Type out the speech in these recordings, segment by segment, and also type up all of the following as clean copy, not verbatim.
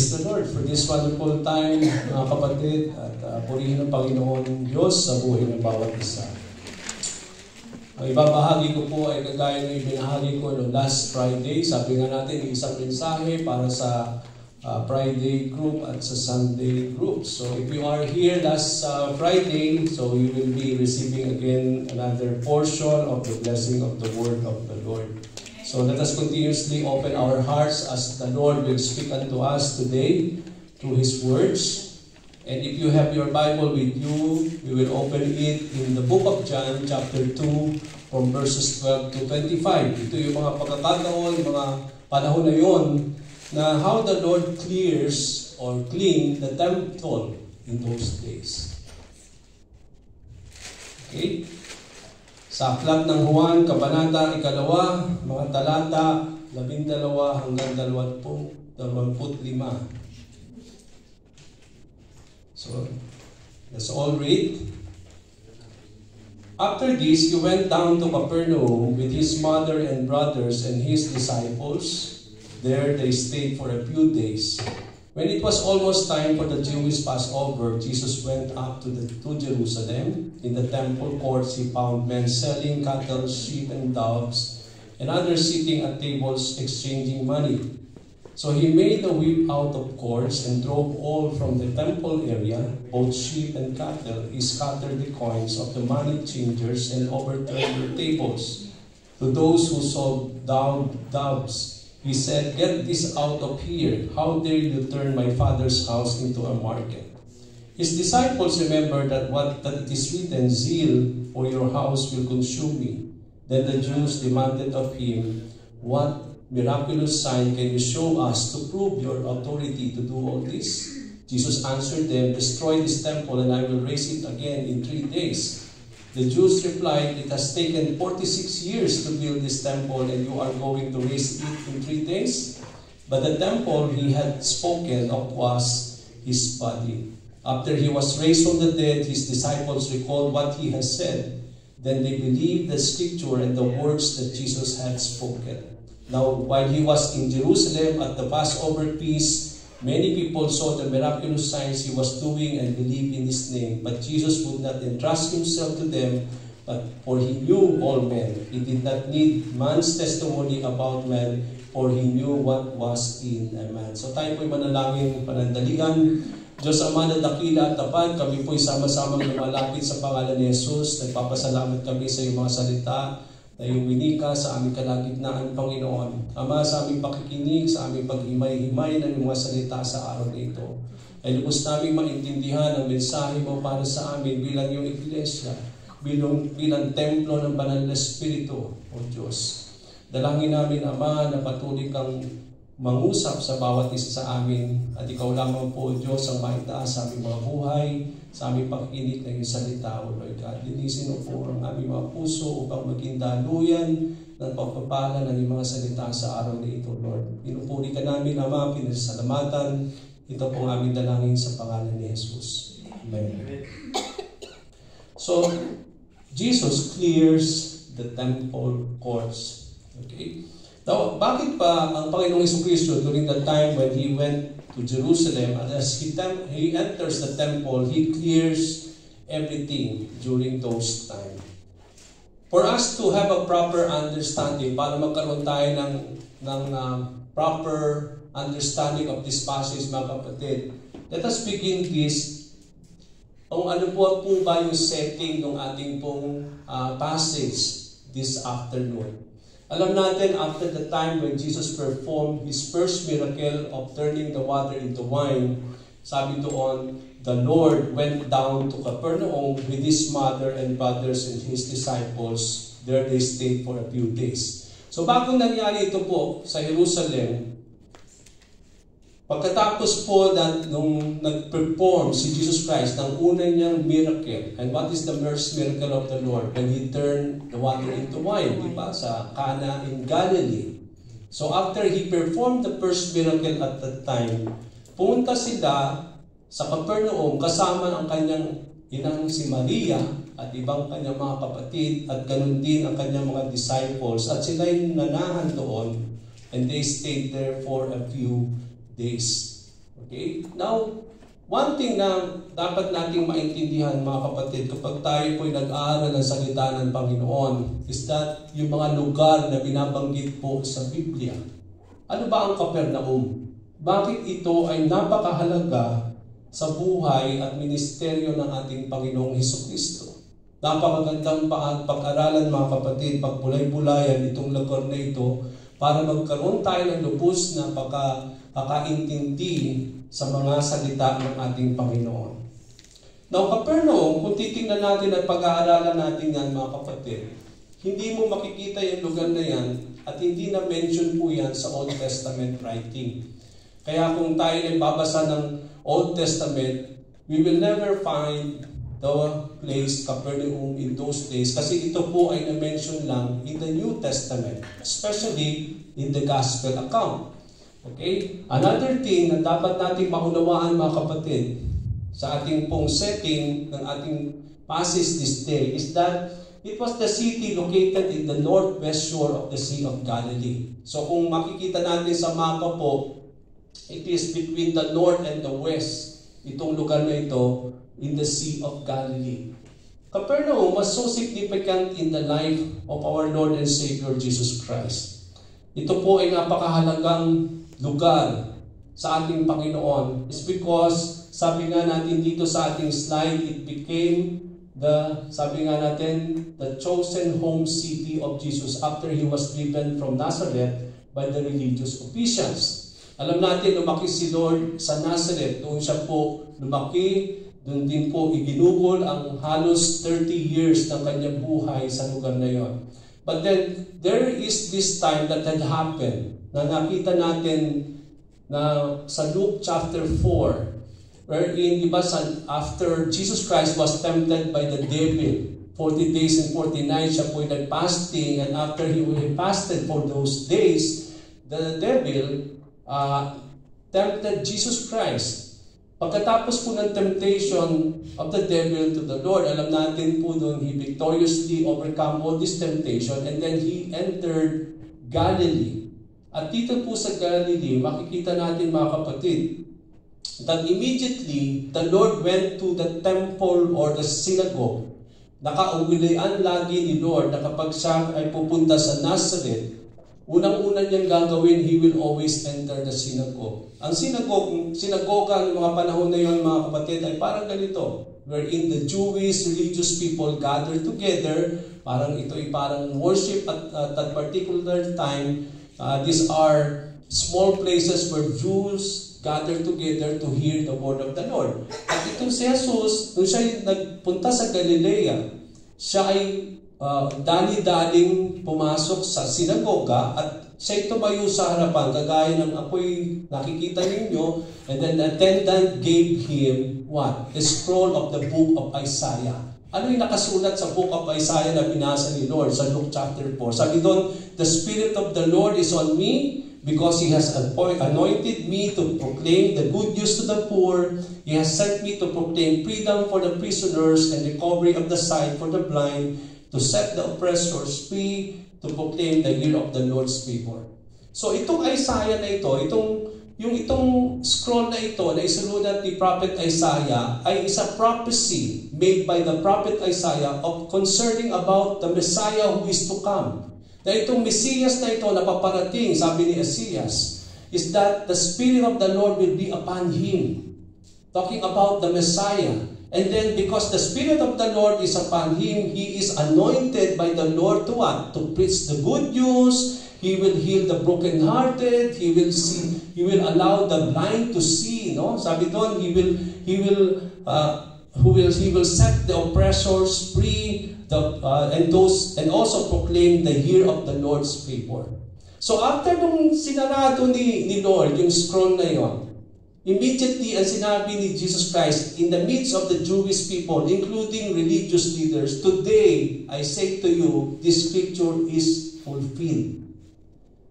Praise the Lord for this wonderful time, mga kapatid, at purihin ng Panginoon Diyos sa buhay ng bawat isa. Ang ibabahagi ko po ay kagaya ng ibinahagi ko noong last Friday. Sabi nga natin, isang mensahe para sa Friday group at sa Sunday group. So if you are here last Friday, so you will be receiving again another portion of the blessing of the Word of the Lord. So let us continuously open our hearts as the Lord will speak unto us today through His words. And if you have your Bible with you, we will open it in the book of John, chapter 2, from verses 12 to 25. Ito yung mga pagkakataon, mga panahon na yun, na how the Lord clears or clean the temple in those days. Okay? Sa aklat ng Juan, Kabanata 2, mga talata 12 hanggang 25. So, let's all read. After this, he went down to Capernaum with his mother and brothers and his disciples. There they stayed for a few days. When it was almost time for the Jewish Passover, Jesus went up to Jerusalem. In the temple courts he found men selling cattle, sheep, and doves, and others sitting at tables exchanging money. So he made a whip out of cords and drove all from the temple area, both sheep and cattle. He scattered the coins of the money changers and overturned their tables. To those who sold doves, he said, "Get this out of here. How dare you turn my Father's house into a market?" His disciples remembered that it is written, "Zeal for your house will consume me." Then the Jews demanded of him, "What miraculous sign can you show us to prove your authority to do all this?" Jesus answered them, "Destroy this temple and I will raise it again in 3 days." The Jews replied, "It has taken 46 years to build this temple, and you are going to raise it in 3 days? But the temple he had spoken of was his body. After he was raised from the dead, his disciples recalled what he has said. Then they believed the scripture and the words that Jesus had spoken. Now, while he was in Jerusalem at the Passover feast, many people saw the miraculous signs he was doing and believed in his name. But Jesus would not entrust himself to them, for he knew all men. He did not need man's testimony about man, for he knew what was in a man. So tayo po'y manalangin, panandalian. Diyos Ama na dakila at tapat, kami po'y sama-samang lumalapit sa pangalan ni Jesus. Nagpapasalamat kami sa iyong mga salita na iyong winika sa aming kalagitnaan, Panginoon. Ama, sa aming pakikinig, sa aming paghimay-himay ng mga salita sa araw na ito. Ay lubos namin maintindihan ang mensahe mo para sa amin bilang iyong iglesia, bilang templo ng banal na Espiritu, O Diyos. Dalangin namin, Ama, na patuloy kang mangusap sa bawat isa sa amin, at ikaw lamang po, O Diyos, ang maitaas sa aming mga buhay, sa aming pakikinig ng iyong salita, O Lord God. Linisin mo po ang aming mga puso upang maging daluyan ng pagpapala ng iyong mga salita sa araw na ito, Lord. Pinupuri ka namin, Ama, pinasalamatan. Ito po ang aming dalangin sa pangalan ni Jesus. Amen. So, Jesus clears the temple courts. Okay? Now, bakit pa ang Panginoong Jesucristo during the time when He went to Jerusalem, and as He enters the temple, He clears everything during those times? For us to have a proper understanding, para magkaroon tayo ng proper understanding of this passage, mga kapatid, let us begin this. Kung ano po ba yung setting ng ating pong passage this afternoon. Alam natin, after the time when Jesus performed His first miracle of turning the water into wine, sabi doon, the Lord went down to Capernaum with His mother and brothers and His disciples. There they stayed for a few days. So bago nangyari ito po sa Jerusalem, pagkatapos po nung nag-perform si Jesus Christ ng una niyang miracle, and what is the first miracle of the Lord? When He turned the water into wine, di ba? Sa Cana in Galilee. So after He performed the first miracle at that time, pumunta sila sa Capernaum kasama ang kanyang inang si Maria at ibang kanyang mga kapatid, at ganun din ang kanyang mga disciples, at sila'y nanahan doon, and they stayed there for a few days. Okay? Now, one thing na dapat nating maintindihan mga kapatid kapag tayo po'y nag-aaral ng salita ng Panginoon is that yung mga lugar na binabanggit po sa Biblia. Ano ba ang Capernaum? Bakit ito ay napakahalaga sa buhay at ministeryo ng ating Panginoong Hesukristo? Napakagandang pag-aralan mga kapatid, pagbulay-bulayan itong lugar na ito para magkaroon tayo ng lubos na pagkakaintindi sa mga salita ng ating Panginoon. Now, Capernaum, kung titingnan natin at pag-aaralan natin yan mga kapatid, hindi mo makikita yung lugar na yan at hindi na mention po yan sa Old Testament writing. Kaya kung tayo ay babasa ng Old Testament, we will never find the place Capernaum in those days kasi ito po ay na-mention lang in the New Testament, especially in the Gospel account. Okay? Another thing na dapat nating maunawaan mga kapatid sa ating pong setting ng ating passage this day is that it was the city located in the northwest shore of the Sea of Galilee. So kung makikita natin sa mapa po, it is between the north and the west, itong lugar na ito, in the Sea of Galilee. Capernaum was so significant in the life of our Lord and Savior Jesus Christ. Ito po ay napakahalagang lugar sa ating Panginoon. It's because, sabi nga natin dito sa ating slide, it became sabi nga natin, the chosen home city of Jesus after He was driven from Nazareth by the religious officials. Alam natin, lumaki si Lord sa Nazareth. Doon siya po lumaki. Doon din po iginugol ang halos 30 years ng kanyang buhay sa lugar na yon. But then, there is this time that had happened na nakita natin na sa Luke chapter 4, wherein, diba, after Jesus Christ was tempted by the devil, 40 days and 40 nights, siya po nag-fasting, and after He fasted for those days, the devil tempted Jesus Christ. Pagkatapos po ng temptation of the devil to the Lord, alam natin po doon, He victoriously overcome all this temptation and then He entered Galilee. At dito po sa Galilee, makikita natin mga kapatid, that immediately the Lord went to the temple or the synagogue. Nakauwilayan lagi ni Lord na kapag siya ay pupunta sa Nazareth, unang-una niyang gagawin, He will always enter the synagogue. Ang sinagoga ng mga panahon na yon mga kapatid ay parang ganito, wherein the Jewish religious people gather together, parang ito ay parang worship at that particular time. These are small places where Jews gather together to hear the word of the Lord. At itong si Jesus, nung siya nagpunta sa Galilea, siya ay dali-daling pumasok sa sinagoga at siya tumayo sa harapan, kagaya ng ako'y nakikita ninyo, and then the attendant gave him what? A scroll of the book of Isaiah. Ano yung nakasulat sa book of Isaiah na binasa ni Lord sa Luke chapter 4? Sabi doon, the Spirit of the Lord is on me because He has anointed me to proclaim the good news to the poor. He has sent me to proclaim freedom for the prisoners and recovery of the sight for the blind, to set the oppressors free, to proclaim the year of the Lord's favor. So itong Isaiah na ito, itong scroll na ito na isinulat ni Prophet Isaiah ay isa prophecy made by the Prophet Isaiah of concerning about the Messiah who is to come. Na itong Mesias na ito na paparating, sabi ni Isaias, is that the Spirit of the Lord will be upon Him. Talking about the Messiah. And then because the Spirit of the Lord is upon Him, He is anointed by the Lord to what? To preach the good news. He will heal the brokenhearted. He will allow the blind to see. No? Sabi doon, He will set the oppressors free, and also proclaim the year of the Lord's favor. So after nung sinarado ni Lord yung scroll na yon, immediately, ang sinabi ni Jesus Christ in the midst of the Jewish people, including religious leaders, today, I say to you, this scripture is fulfilled.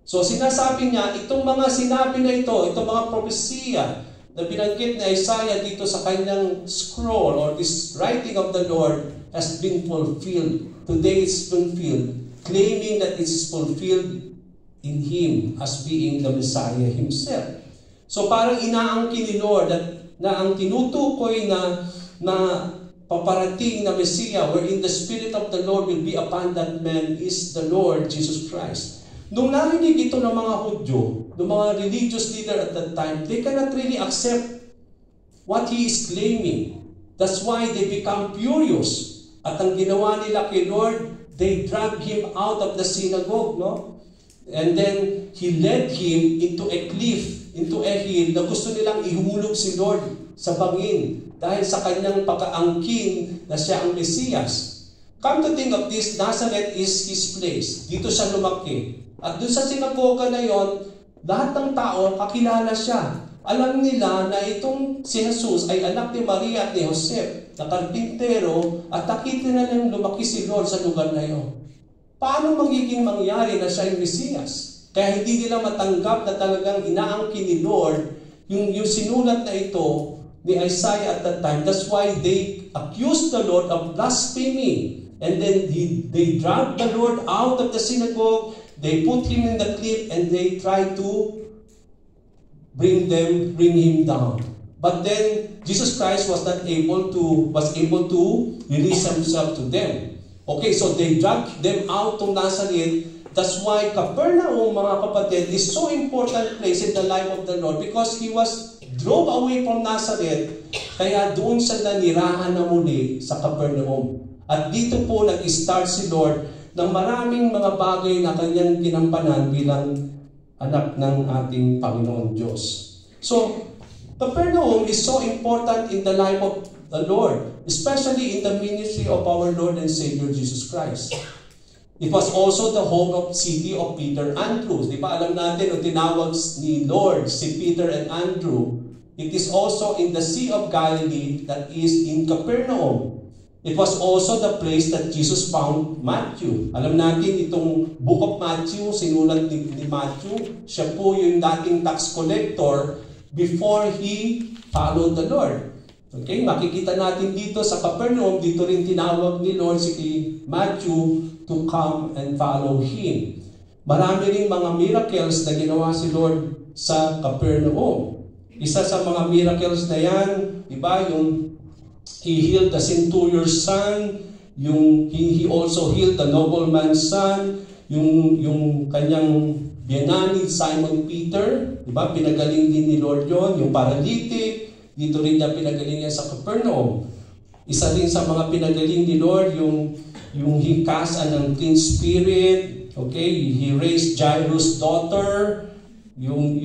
So sinasabi niya, itong mga sinabi na ito, itong mga propesya na binanggit ni Isaiah dito sa kanyang scroll or this writing of the Lord has been fulfilled. Today it's fulfilled, claiming that it is fulfilled in Him as being the Messiah Himself. So parang inaangkin ni Lord na ang tinutukoy na paparating na Messiah, wherein the Spirit of the Lord will be upon that man, is the Lord Jesus Christ. Nung narinig ito ng mga Hudyo, ng mga religious leader at that time, they cannot really accept what he is claiming. That's why they become furious. At ang ginawa nila kay Lord, they dragged him out of the synagogue, no? And then he led him into a cliff, into a hill, na gusto nilang ihulog si Lord sa bangin dahil sa kanyang pagkaangkin na siya ang Mesiyas. Come to think of this, Nazareth is his place. Dito siya lumaki. At doon sa sinagoga na yon, lahat ng tao kakilala siya. Alam nila na itong si Jesus ay anak ni Maria at ni Jose, na karpintero, at nakita na niyang lumaki si Lord sa lugar na yon. Paano magiging mangyari na siya yung Mesiyas? Kaya hindi nila matanggap na talagang inaangkin ni Lord yung sinulat na ito ni Isaiah at that time. That's why they accused the Lord of blasphemy. And then they dragged the Lord out of the synagogue, they put him in the cliff, and they tried to bring him down. But then Jesus Christ was able to release himself to them. Okay, so they dragged them out to Nazareth. That's why Capernaum, mga kapatid, is so important place in the life of the Lord, because he was drove away from Nazareth, kaya doon siya nanirahan na muli sa Capernaum. At dito po nag-start si Lord ng maraming mga bagay na kanyang ginampanan bilang anak ng ating Panginoon Diyos. So, Capernaum is so important in the life of the Lord, especially in the ministry of our Lord and Savior Jesus Christ. It was also the home of city of Peter and Andrew. Di ba alam natin, tinawag ni Lord si Peter and Andrew. It is also in the Sea of Galilee, that is in Capernaum. It was also the place that Jesus found Matthew. Alam natin itong Book of Matthew, sinulat ni Matthew. Siya po yung dating tax collector before he followed the Lord. Okay, makikita natin dito sa Capernaum, dito rin tinawag ni Lord si Matthew to come and follow him. Marami rin mga miracles na ginawa si Lord sa Capernaum. Isa sa mga miracles na yan, diba, yung he healed the centurion's son, he also healed the nobleman's son, yung kanyang biyanani Simon Peter, diba, pinagaling din ni Lord yon, yung paralytic, dito rin niya pinagaling niya sa Capernaum. Isa rin sa mga pinagaling ni Lord, yung hikasan ng clean spirit, okay, he raised Jairus' daughter, yung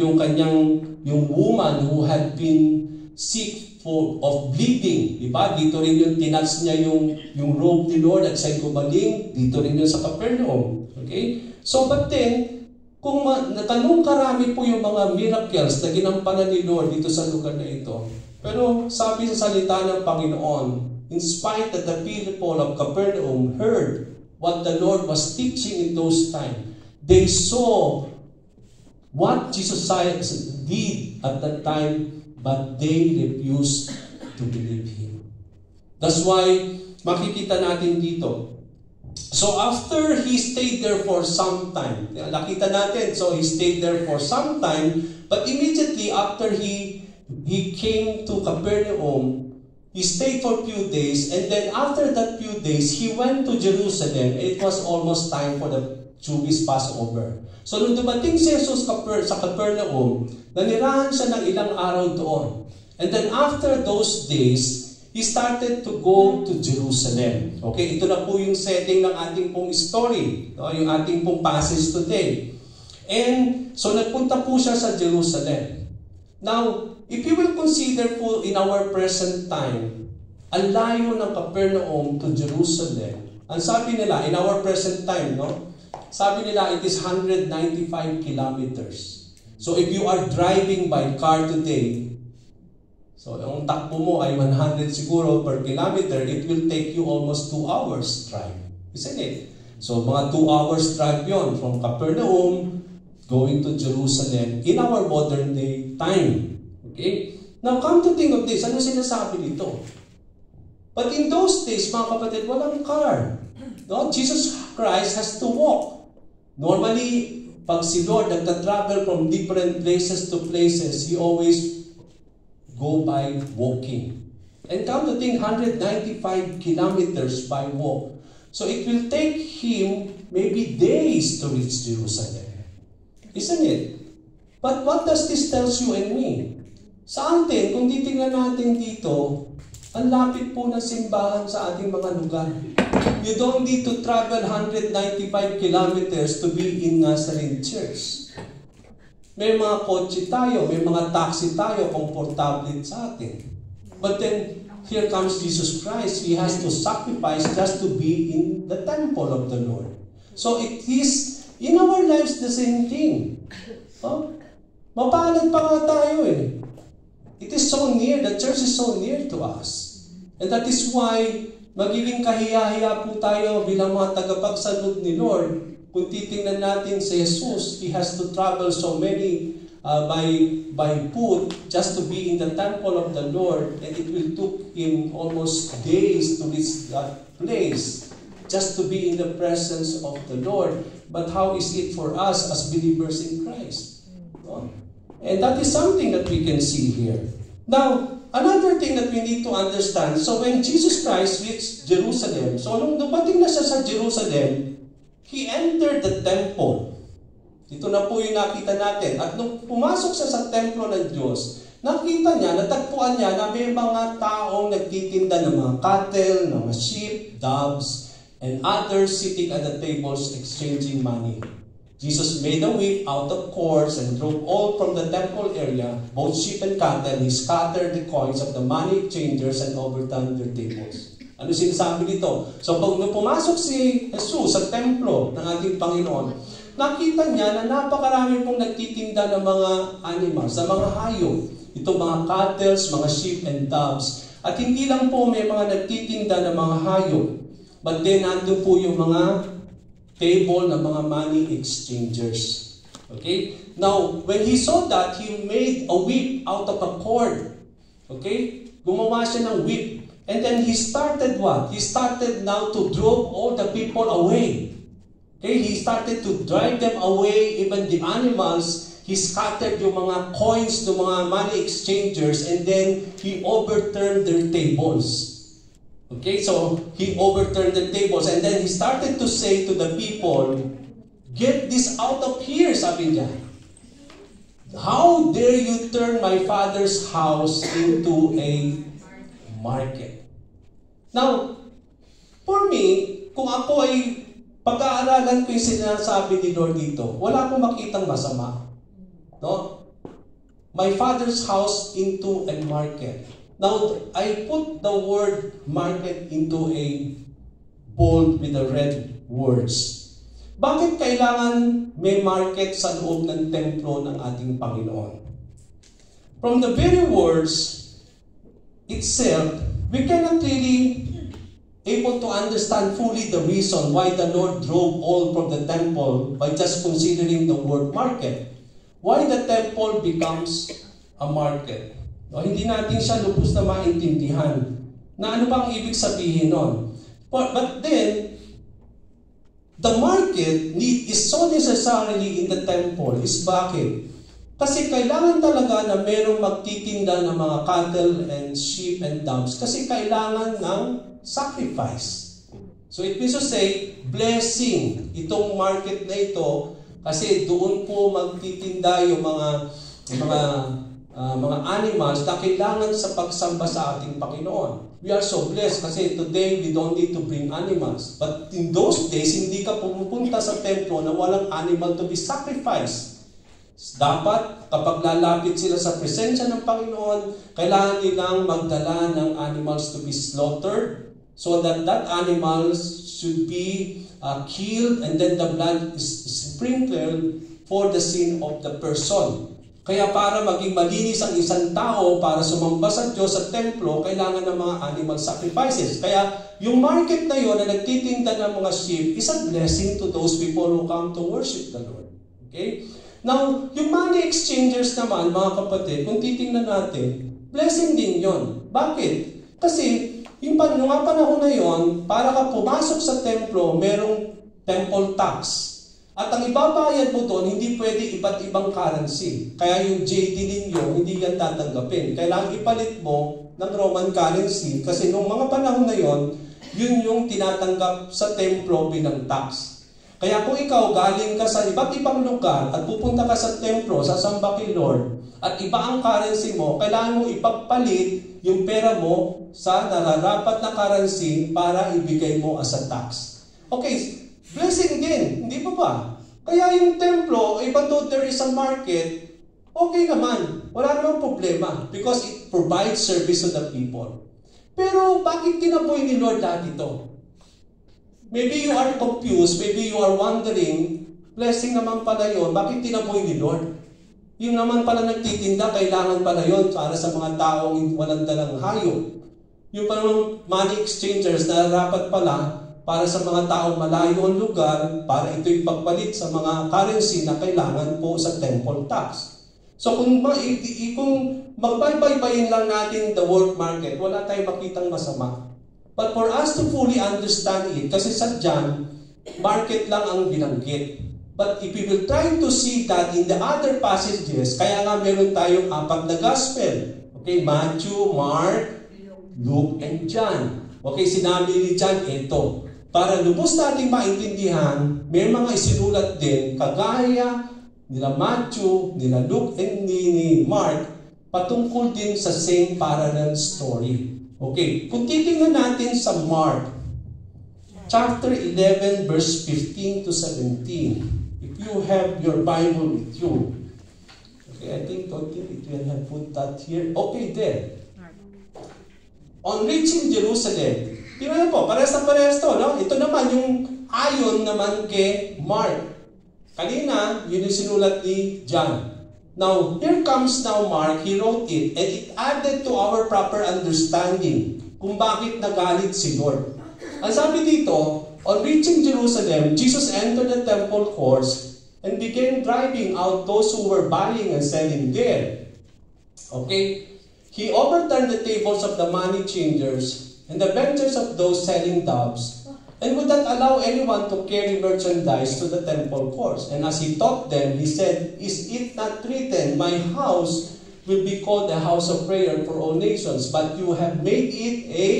woman who had been sick of bleeding, di ba? Dito rin yung tinats niya yung robe ni Lord at siya'y gumaling, dito rin yun sa Capernaum. Okay? So, but then, kung ganun karami po yung mga miracles na ginampanan ni Lord dito sa lugar na ito. Pero sabi sa salita ng Panginoon, in spite that the people of Capernaum heard what the Lord was teaching in those times, they saw what Jesus did at that time, but they refused to believe Him. That's why makikita natin dito. So after he stayed there for some time, nakita natin, so he stayed there for some time, but immediately after he came to Capernaum, he stayed for a few days, and then after that few days, he went to Jerusalem. It was almost time for the Jewish Passover. So nung dumating si Jesus sa Capernaum, nanirahan siya ng ilang araw doon. And then after those days, he started to go to Jerusalem. Okay, ito na po yung setting ng ating pong story, no? Yung ating pong passage today. And so nagpunta po siya sa Jerusalem. Now, if you will consider po in our present time, ang layo ng Capernaum to Jerusalem, ang sabi nila, in our present time, no? Sabi nila, it is 195 kilometers. So if you are driving by car today, so ang takbo mo ay 100 siguro per kilometer, it will take you almost 2 hours drive. Isn't it? So mga 2 hours drive yon from Capernaum going to Jerusalem in our modern day time. Okay? Now come to think of this, ano sinasabi dito? But in those days, mga kapatid, walang car. No? Jesus Christ has to walk. Normally, pag si Lord nagta-travel from different places to places, He always go by walking. And come to think, 195 kilometers by walk. So it will take Him maybe days to reach Jerusalem. Isn't it? But what does this tell you and me? Sa atin, kung titingnan natin dito, ang lapit po ng simbahan sa ating mga lugar. You don't need to travel 195 kilometers to be in Nazarene Church. May mga kotse tayo, may mga taxi tayo, komportable sa atin. But then, here comes Jesus Christ. He has to sacrifice just to be in the temple of the Lord. So it is, in our lives, the same thing. Mapalad pa nga tayo eh. It is so near, the church is so near to us. And that is why magiging kahiya-hiya po tayo bilang mga tagapagsalud ni Lord. Kung titingnan natin si Jesus, He has to travel so many by foot just to be in the temple of the Lord, and it will took Him almost days to reach that place just to be in the presence of the Lord. But how is it for us as believers in Christ? And that is something that we can see here. Now, another thing that we need to understand, so when Jesus Christ reached Jerusalem, so nung dumating na siya sa Jerusalem, He entered the temple. Ito na po yung nakita natin. At nung pumasok siya sa templo ng Diyos, nakita niya, natagpuan niya na may mga taong nagtitinda ng mga cattle, ng mga sheep, doves, and others sitting at the tables exchanging money. Jesus made a whip out of cords and drove all from the temple area, both sheep and cattle. He scattered the coins of the money exchangers and overturned their tables. Ano sinasabi dito? So pag pumasok si Jesus sa templo ng ating Panginoon, nakita niya na napakarami pong nagtitinda ng mga animals, ng mga hayop. Ito mga cattle, mga sheep and doves. At hindi lang po may mga nagtitinda ng mga hayop, but then nandun po yung mga table ng mga money exchangers. Okay? Now, when he saw that, he made a whip out of a cord. Okay? Gumawa siya ng whip. And then he started what? He started now to drive all the people away. Okay? He started to drive them away, even the animals. He scattered yung mga coins ng mga money exchangers, and then he overturned their tables. Okay, so he overturned the tables, and then he started to say to the people, "Get this out of here," sabi niya. "How dare you turn my father's house into a market?" Now, for me, kung ako ay pag-aaralan ko yung sinasabi ni Lord dito, wala akong makitang masama. No? My father's house into a market. Now, I put the word market into a bold with the red words. Bakit kailangan may market sa loob ng templo ng ating Panginoon? From the very words itself, we cannot really able to understand fully the reason why the Lord drove all from the temple by just considering the word market. Why the temple becomes a market? No, hindi natin siya lubos na maintindihan na ano bang ibig sabihin nun. But then, the market need is so necessarily in the temple is bakit? Kasi kailangan talaga na merong magtitinda ng mga cattle and sheep and doves kasi kailangan ng sacrifice. So it means to say, blessing itong market na ito kasi doon po magtitinda yung mga animals na kailangan sa pagsamba sa ating Panginoon. We are so blessed kasi today we don't need to bring animals. But in those days, hindi ka pumupunta sa templo na walang animal to be sacrificed. Dapat, kapag lalapit sila sa presensya ng Panginoon, kailangan nilang magdala ng animals to be slaughtered so that animals should be killed and then the blood is sprinkled for the sin of the person. Kaya para maging malinis ang isang tao, para sumamba sa Diyos sa templo, kailangan ng mga animal sacrifices. Kaya yung market na yun na nagtitinda ng mga sheep is a blessing to those people who come to worship the Lord. Okay? Now, yung money exchangers naman, mga kapatid, kung titingnan natin, blessing din yon. Bakit? Kasi yung mga panahon na yon, para ka pumasok sa templo, merong temple tax. At ang ibabayad mo doon, hindi pwede iba't ibang currency. Kaya yung JD ninyo, hindi yan tatanggapin. Kailangan ipalit mo ng Roman currency kasi nung mga panahon na yon, yun yung tinatanggap sa templo bilang tax. Kaya kung ikaw galing ka sa iba't ibang lugar at pupunta ka sa templo, sasamba kay Lord, at iba ang currency mo, kailangan mo ipagpalit yung pera mo sa nararapat na currency para ibigay mo as a tax. Okay, blessing din, hindi pa ba? Kaya yung templo, even though there is a market, okay naman. Wala namang problema because it provides service to the people. Pero bakit tinaboy ni Lord lahat ito? Maybe you are confused, maybe you are wondering, blessing naman pala yun, bakit tinaboy ni Lord? Yung naman pala nagtitinda, kailangan pala yun para sa mga taong walang dalang hayop. Yung parang money exchangers na dapat pala para sa mga taong malayo ang lugar, para ito'y pagpalit sa mga currency na kailangan po sa temple tax. So kung magbaybayin lang natin the world market, wala tayong makitang masama. But for us to fully understand it, kasi sa dyan, market lang ang binanggit. But if we will try to see that in the other passages, kaya nga meron tayong 4 na gospel. Okay, Matthew, Mark, Luke, and John. Okay, sinabi ni John, ito. Para lubos nating maintindihan, may mga isinulat din, kagaya nila Matthew, nila Luke, and ni Mark, patungkol din sa same parallel story. Okay, kung titingnan natin sa Mark, chapter 11, verse 15 to 17. If you have your Bible with you, okay, I think it will have put that here. Okay, there. On reaching Jerusalem, tingnan po, parehas to, no? Ito naman yung ayon naman kay Mark. Kanina, yun yung sinulat ni John. Now, here comes now Mark, he wrote it, and it added to our proper understanding kung bakit nagalit si Lord. Ang sabi dito, on reaching Jerusalem, Jesus entered the temple courts and began driving out those who were buying and selling there. Okay? He overturned the tables of the money changers and the benches of those selling doves, and would not allow anyone to carry merchandise to the temple courts. And as he taught them, he said, "Is it not written, my house will be called a house of prayer for all nations, but you have made it a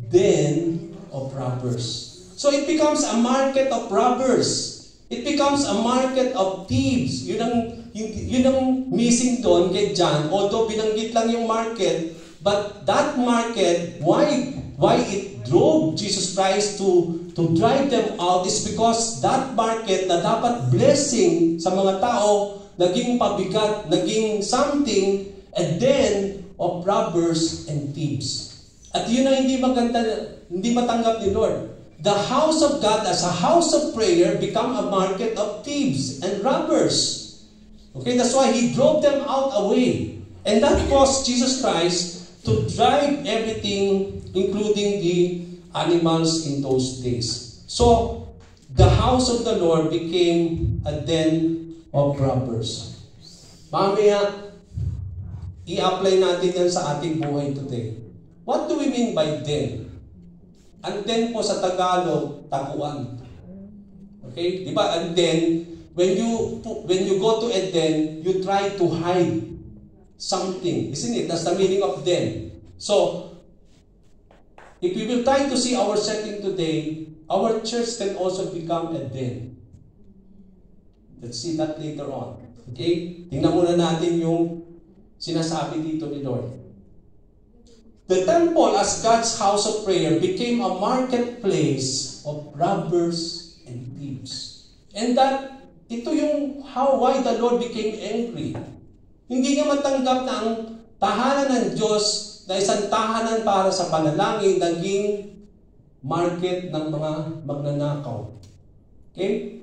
den of robbers." So it becomes a market of robbers. It becomes a market of thieves. Yun ang missing doon kay John. Although binanggit lang yung market, but that market, why it drove Jesus Christ to drive them out is because that market na dapat blessing sa mga tao, naging pabigat, naging something, and then of robbers and thieves. At yun ang hindi maganda, hindi matanggap ni Lord. The house of God as a house of prayer become a market of thieves and robbers. Okay, that's why He drove them out away. And that caused Jesus Christ to drive everything, including the animals in those days. So, the house of the Lord became a den of robbers. Mamaya, i-apply natin yan sa ating buhay today. What do we mean by den? Ang den po sa Tagalog, takuan. Okay? Di ba? And then, when you go to a den, you try to hide something. Isn't it? That's the meaning of den. So, if we will try to see our setting today, our church can also become a den. Let's see that later on. Okay? Tingnan muna natin yung sinasabi dito ni Lord. The temple as God's house of prayer became a marketplace of robbers and thieves. And that, ito yung why the Lord became angry. Hindi niya matanggap na ang tahanan ng Diyos na isang tahanan para sa panalangin, naging market ng mga magnanakaw. Okay?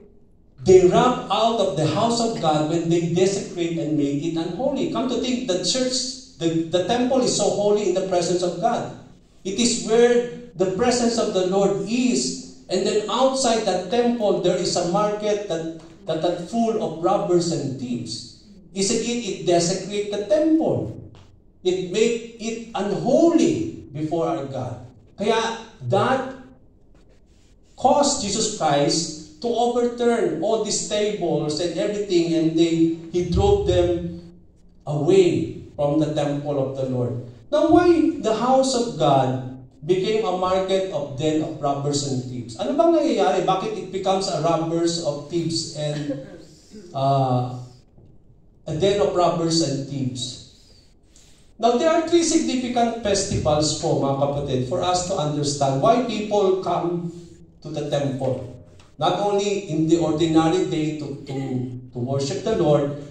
They robbed out of the house of God when they desecrate and made it unholy. Come to think, the church, the temple is so holy in the presence of God. It is where the presence of the Lord is. And then outside that temple, there is a market that full of robbers and thieves. Isn't it? It desecrate the temple. It make it unholy before our God. Kaya that caused Jesus Christ to overturn all these tables and everything, and he drove them away from the temple of the Lord. Now, why the house of God became a market of den of robbers and thieves? Ano bang nangyayari? Bakit it becomes a robbers of thieves and a den of robbers and thieves? Now, there are three significant festivals po, mga kapatid, for us to understand why people come to the temple. Not only in the ordinary day to worship the Lord,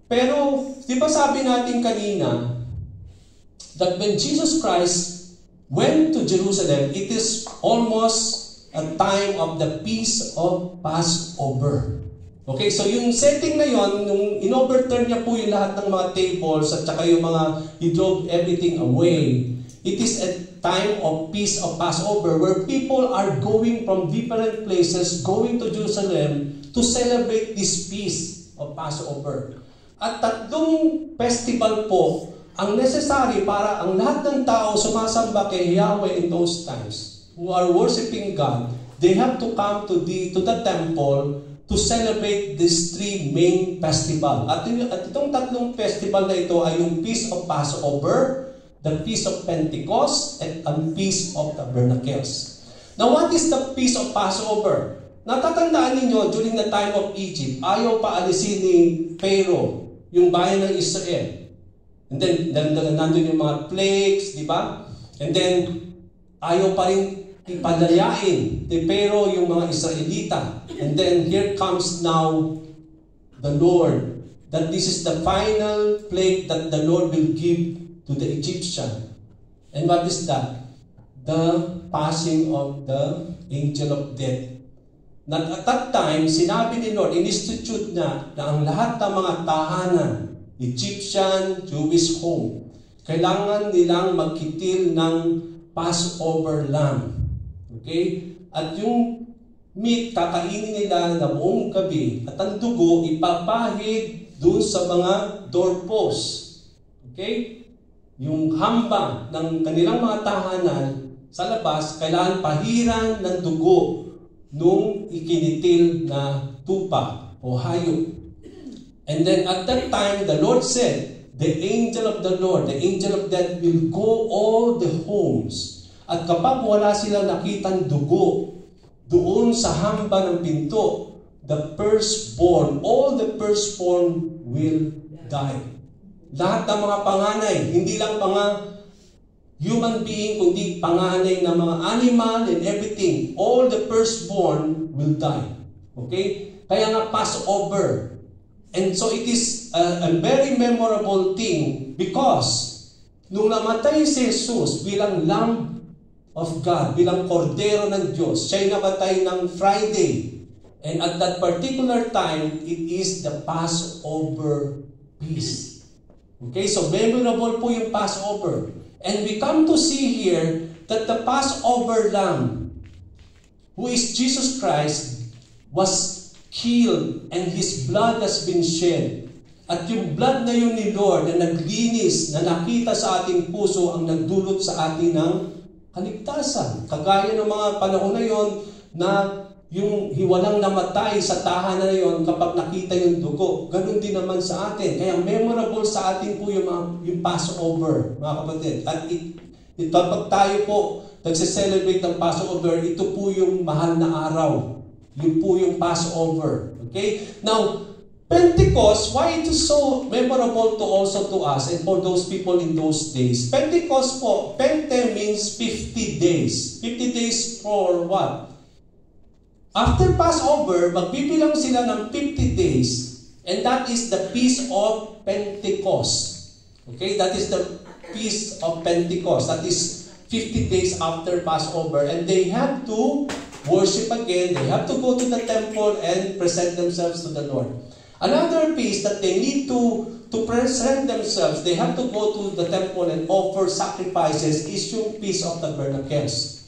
pero, di ba sabi natin kanina, that when Jesus Christ went to Jerusalem, it is almost a time of the feast of Passover. Okay, so yung setting na yon, nung in-overturn niya po yung lahat ng mga tables at saka yung mga, he drove everything away. It is a time of feast of Passover where people are going from different places, going to Jerusalem to celebrate this feast of Passover. At tatlong festival po ang necessary para ang lahat ng tao sumasamba kay Yahweh in those times who are worshiping God. They have to come to the temple to celebrate these three main festival. At itong tatlong festival na ito ay yung Feast of Passover, the Feast of Pentecost, and ang Feast of Tabernacles. Now, what is the Feast of Passover? Natatandaan ninyo, during the time of Egypt, ayaw pa alisin ni Pharaoh yung bayan ng Israel. And then nandun yung mga plagues, di ba? And then, ayaw pa rin ipalayain ni Pharaoh yung mga Israelita. And then, here comes now the Lord, that this is the final plague that the Lord will give to the Egyptian. And what is that? The passing of the angel of death. At that time, sinabi ni Lord, in-institute na ang lahat ng mga tahanan, Egyptian, Jewish home, kailangan nilang magkitil ng Passover lamb. Okay? At yung meat, kakainin nila na buong gabi, at ang dugo, ipapahid dun sa mga doorposts. Okay? Yung hamba ng kanilang mga tahanan sa labas, kailangan pahiran ng dugo nung ikinitil na tupa o hayop. And then at that time, the Lord said, the angel of the Lord, the angel of death will go all the homes. At kapag wala silang nakitang dugo doon sa hamba ng pinto, the firstborn, all the firstborn will die. Lahat ng mga panganay, hindi lang human being, kundi panganay na mga animal and everything, all the firstborn will die. Okay? Kaya nga Passover. And so it is a very memorable thing because nung namatay si Jesus bilang Lamb of God, bilang kordero ng Diyos, siya'y namatay ng Friday. And at that particular time, it is the Passover feast. Okay? So memorable po yung Passover. And we come to see here that the Passover Lamb, who is Jesus Christ, was killed and His blood has been shed. At yung blood na yun ni Lord na naglinis, na nakita sa ating puso, ang nagdulot sa atin ng kaligtasan. Kagaya ng mga panahon na yun na yung walang namatay sa tahanan na yun kapag nakita yung dugo. Ganun din naman sa atin. Kaya memorable sa atin po yung Passover, mga kapatid. At kapag tayo po nagse-celebrate ng Passover, ito po yung mahal na araw. Yun po yung Passover. Okay? Now, Pentecost, why it is so memorable to us and for those people in those days? Pentecost po, Pente means 50 days. 50 days for what? After Passover, magbibilang sila ng 50 days, and that is the Feast of Pentecost. Okay? That is the Feast of Pentecost. That is 50 days after Passover, and they have to worship again. They have to go to the temple and present themselves to the Lord. Another feast that they need to present themselves, they have to go to the temple and offer sacrifices, is yung Feast of Tabernacles.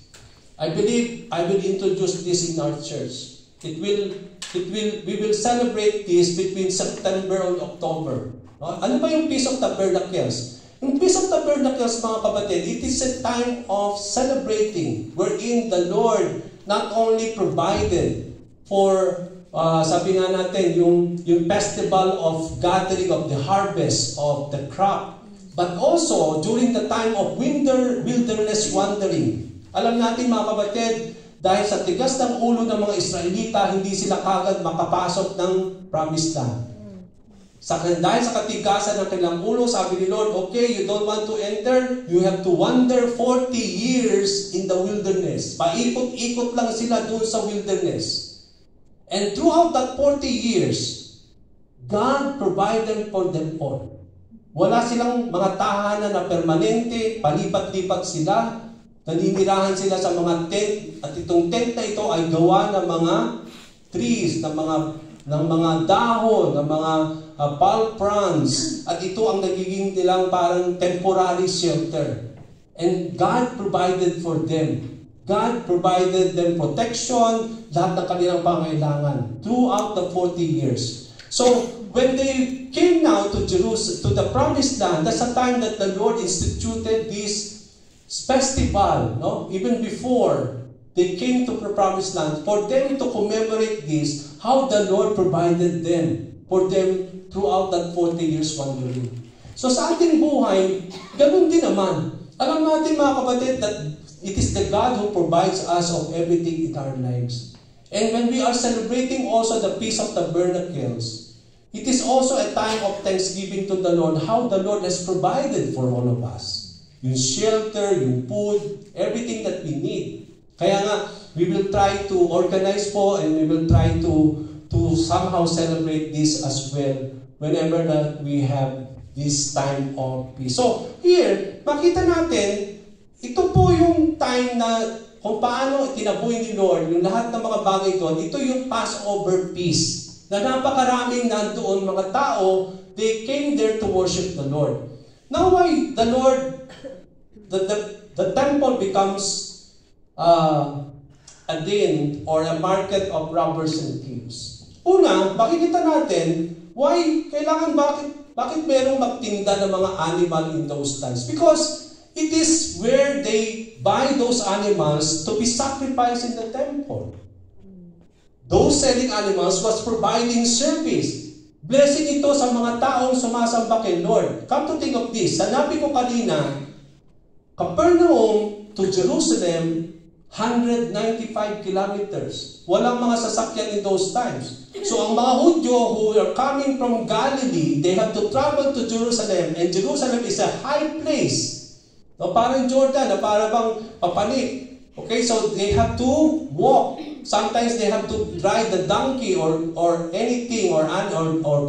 I believe I will introduce this in our church. We will celebrate this between September and October. Ano ba yung Feast of Tabernacles? Yung Feast of Tabernacles, mga kapatid, it is a time of celebrating wherein the Lord not only provided sabi nga natin, yung festival of gathering of the harvest of the crop. But also, during the time of wilderness wandering. Alam natin mga kapatid, dahil sa tigas ng ulo ng mga Israelita, hindi sila kagad makapasok ng promised land. Dahil sa katigasan ng kanilang ulo, sabi ni Lord, okay, you don't want to enter, you have to wander 40 years in the wilderness. Paikot-ikot lang sila doon sa wilderness. And throughout that 40 years, God provided for them all. Wala silang mga tahanan na permanente, palipat-lipat sila, naninirahan sila sa mga tent, at itong tent na ito ay gawa ng mga trees, ng mga dahon, ng mga palm fronds, at ito ang nagiging nilang parang temporary shelter. And God provided for them. God provided them protection, lahat ng kanilang pangailangan throughout the 40 years. So, when they came now to Jerusalem, to the promised land, that's the time that the Lord instituted this festival, no? Even before they came to the promised land, for them to commemorate this, how the Lord provided them, for them throughout that 40 years wandering. So sa ating buhay, ganun din naman. Alam natin mga kapatid that it is the God who provides us of everything in our lives. And when we are celebrating also the Feast of Tabernacles, it is also a time of thanksgiving to the Lord, how the Lord has provided for all of us. Yung shelter, yung food, everything that we need. Kaya nga, we will try to organize po and we will try to somehow celebrate this as well whenever that we have this time of peace. So, here, makita natin, ito po yung time na kung paano tinabuhay ni Lord, yung lahat ng mga bagay doon, ito yung Passover feast. Na napakaraming nandoon mga tao, they came there to worship the Lord. Now why the Lord, the temple becomes a den or a market of robbers and thieves? Una, makikita natin, bakit merong magtinda ng mga animal in those times? Because it is where they buy those animals to be sacrificed in the temple. Those selling animals was providing service. Blessing ito sa mga taong sumasamba kay Lord. Come to think of this, sanabi ko kanina, Capernaum to Jerusalem, 195 kilometers. Walang mga sasakyan in those times. So ang mga Hudyo who are coming from Galilee, they have to travel to Jerusalem. And Jerusalem is a high place. No, parang Jordan, na parang bang papanik. Okay, so they have to walk. Sometimes they have to ride the donkey or anything or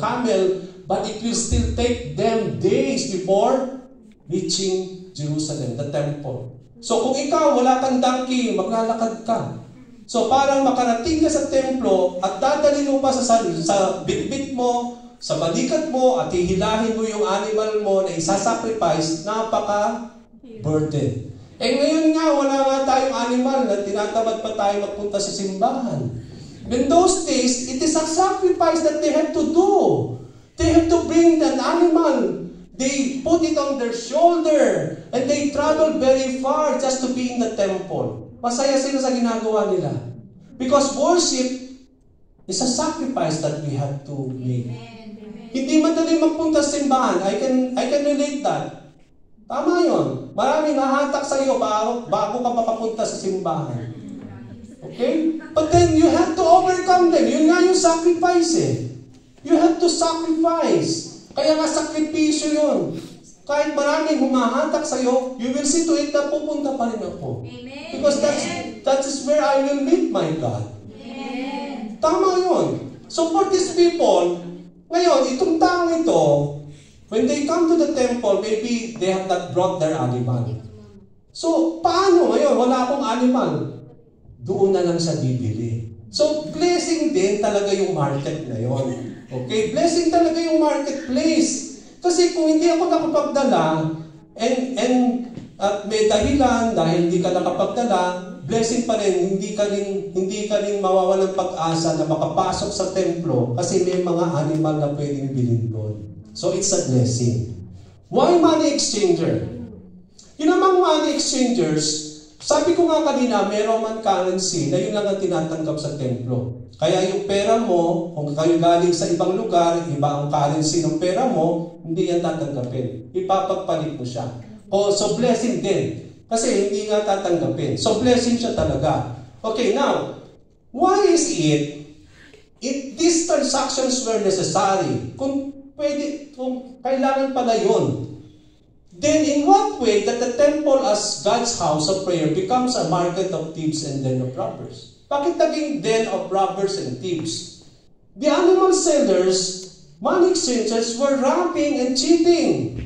camel, but it will still take them days before reaching Jerusalem, the temple. So kung ikaw wala kang donkey, maglalakad ka. So parang makarating ka sa templo at dadalhin mo pa sa bitbit mo, sa balikat mo at hihilahin mo yung animal mo na isasacrifice, napaka-burden. Eh ngayon nga, wala nga tayong animal na tinatamad pa tayo magpunta sa simbahan. In those days, it is a sacrifice that they have to do. They have to bring an animal. They put it on their shoulder. And they travel very far just to be in the temple. Masaya sila sa ginagawa nila. Because worship is a sacrifice that we have to make. Hindi madali magpunta sa simbahan. I can relate that. Tama yun. Maraming hahatak sa iyo bago ka makapunta sa simbahan. Okay? But then you have to overcome them. Yun nga yung sacrifice eh. You have to sacrifice. Kaya nga sakripisyo yun. Kahit maraming humahatak sa iyo, you will see to it na pupunta pa rin ako. Amen. Because that is where I will meet my God. Amen. Tama yun. So for these people, ngayon, itong taong ito, when they come to the temple, maybe they have not brought their animal. So, paano ngayon? Wala akong animal. Doon na lang sa bibili. So, blessing din talaga yung market na yon. Okay? Blessing talaga yung marketplace. Kasi kung hindi ako nakapagdala, and may dahilan dahil hindi ka nakapagdala, blessing pa rin, hindi ka rin mawawalan pag-asa na makapasok sa templo kasi may mga animal na pwedeng bilhin doon. So, it's a blessing. Why money exchanger? Yun namang money exchangers, Sabi ko nga kanina, may Roman currency na yun lang ang tinatanggap sa templo. Kaya yung pera mo, kung kayo galing sa ibang lugar, iba ang currency ng pera mo, hindi yan tatanggapin. Ipapagpalit mo siya. So blessing din. Kasi hindi nga tatanggapin. So blessing siya talaga. Okay, now, why is it if these transactions were necessary, kung kailangan pala yun, then in what way that the temple as God's house of prayer becomes a market of thieves and den of robbers? Bakit naging den of robbers and thieves? The animal sellers, money exchangers were robbing and cheating.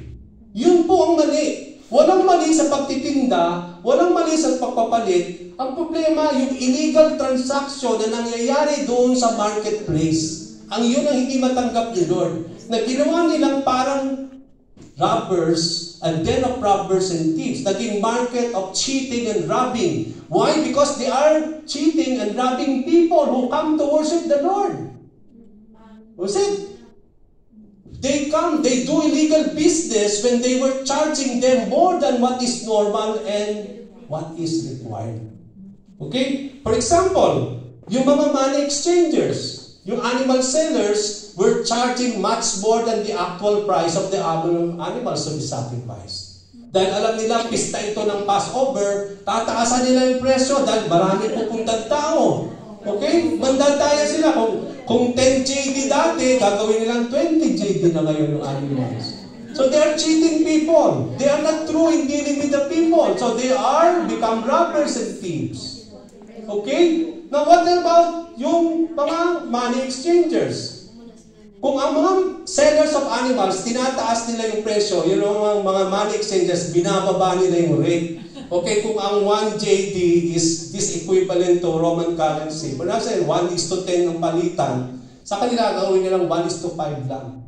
Yun po ang mali. Walang mali sa pagtitinda, walang mali sa pagpapalit. Ang problema, yung illegal transaction na nangyayari doon sa marketplace. Ang yun ang hindi matanggap ni Lord. Na ginawa nilang parang robbers, a den of robbers and thieves. Naging market of cheating and robbing. Why? Because they are cheating and robbing people who come to worship the Lord. Was it? They do illegal business when they were charging them more than what is normal and what is required. Okay? For example, yung mga money exchangers, yung animal sellers were charging much more than the actual price of the animals to be sacrificed. Dahil alam nila, pista ito ng Passover, tataasan nila yung presyo dahil marami pupuntang tao. Okay? Mandadaya sila. Kung 10 JD dati, gagawin nilang 20 JD na ngayon yung animals. So they are cheating people. They are not true in dealing with the people. So they become robbers and thieves. Okay? Now what about yung mga money exchangers? Kung ang mga sellers of animals, tinataas nila yung presyo, yung mga money exchangers, binababa nila yung rate. Okay, kung ang 1 JD is equivalent to Roman currency, pero nasa 1:10 ng palitan, sa kanila gawin nilang 1:5 lang.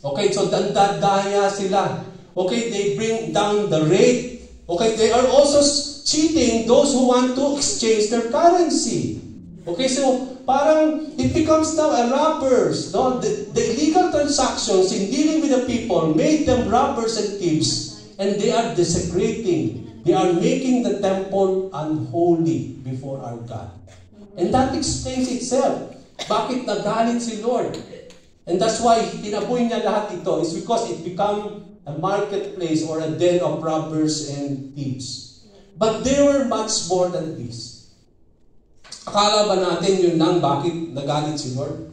Okay, so dandadaya sila. Okay, they bring down the rate. Okay, they are also cheating those who want to exchange their currency. Okay, so parang it becomes now a robbers. No? The illegal transactions in dealing with the people made them robbers and thieves, and they are desecrating. They are making the temple unholy before our God. And that explains itself. Bakit nagalit si Lord? And that's why tinaboy niya lahat ito. It's because it become a marketplace or a den of robbers and thieves. But there were much more than this. Akala ba natin yun lang bakit nagalit si Lord?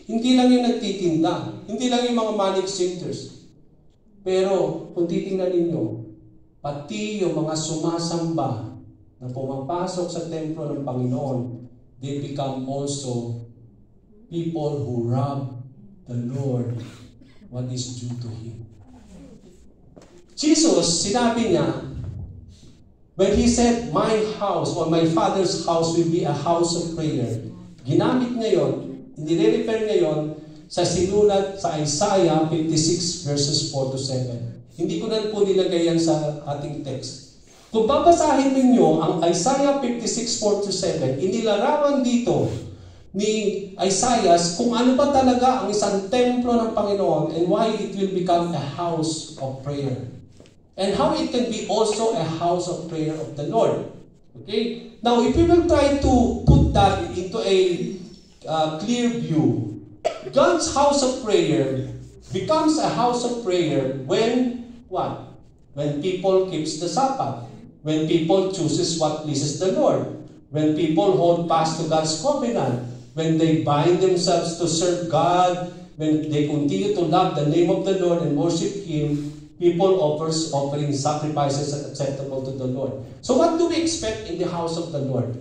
Hindi lang yung nagtitinda. Hindi lang yung mga money exchangers. Pero kung titingnan ninyo, pati yung mga sumasamba na pumapasok sa templo ng Panginoon, they become also people who rob the Lord what is due to Him. Jesus, sinabi niya, when He said, my house or my Father's house will be a house of prayer, ginamit niya yun, nire-refer niya yun sa sinulat sa Isaiah 56 verses 4 to 7. Hindi ko na po nilagay yan sa ating text. Kung babasahin ninyo ang Isaiah 56, 4 to 7, inilarawan dito ni Isaiah kung ano ba talaga ang isang templo ng Panginoon and why it will become a house of prayer. And how it can be also a house of prayer of the Lord. Okay? Now, if we will try to put that into a clear view, God's house of prayer becomes a house of prayer when what? When people keeps the Sabbath. When people chooses what pleases the Lord. When people hold fast to God's covenant. When they bind themselves to serve God. When they continue to love the name of the Lord and worship Him. People offering sacrifices acceptable to the Lord. So what do we expect in the house of the Lord?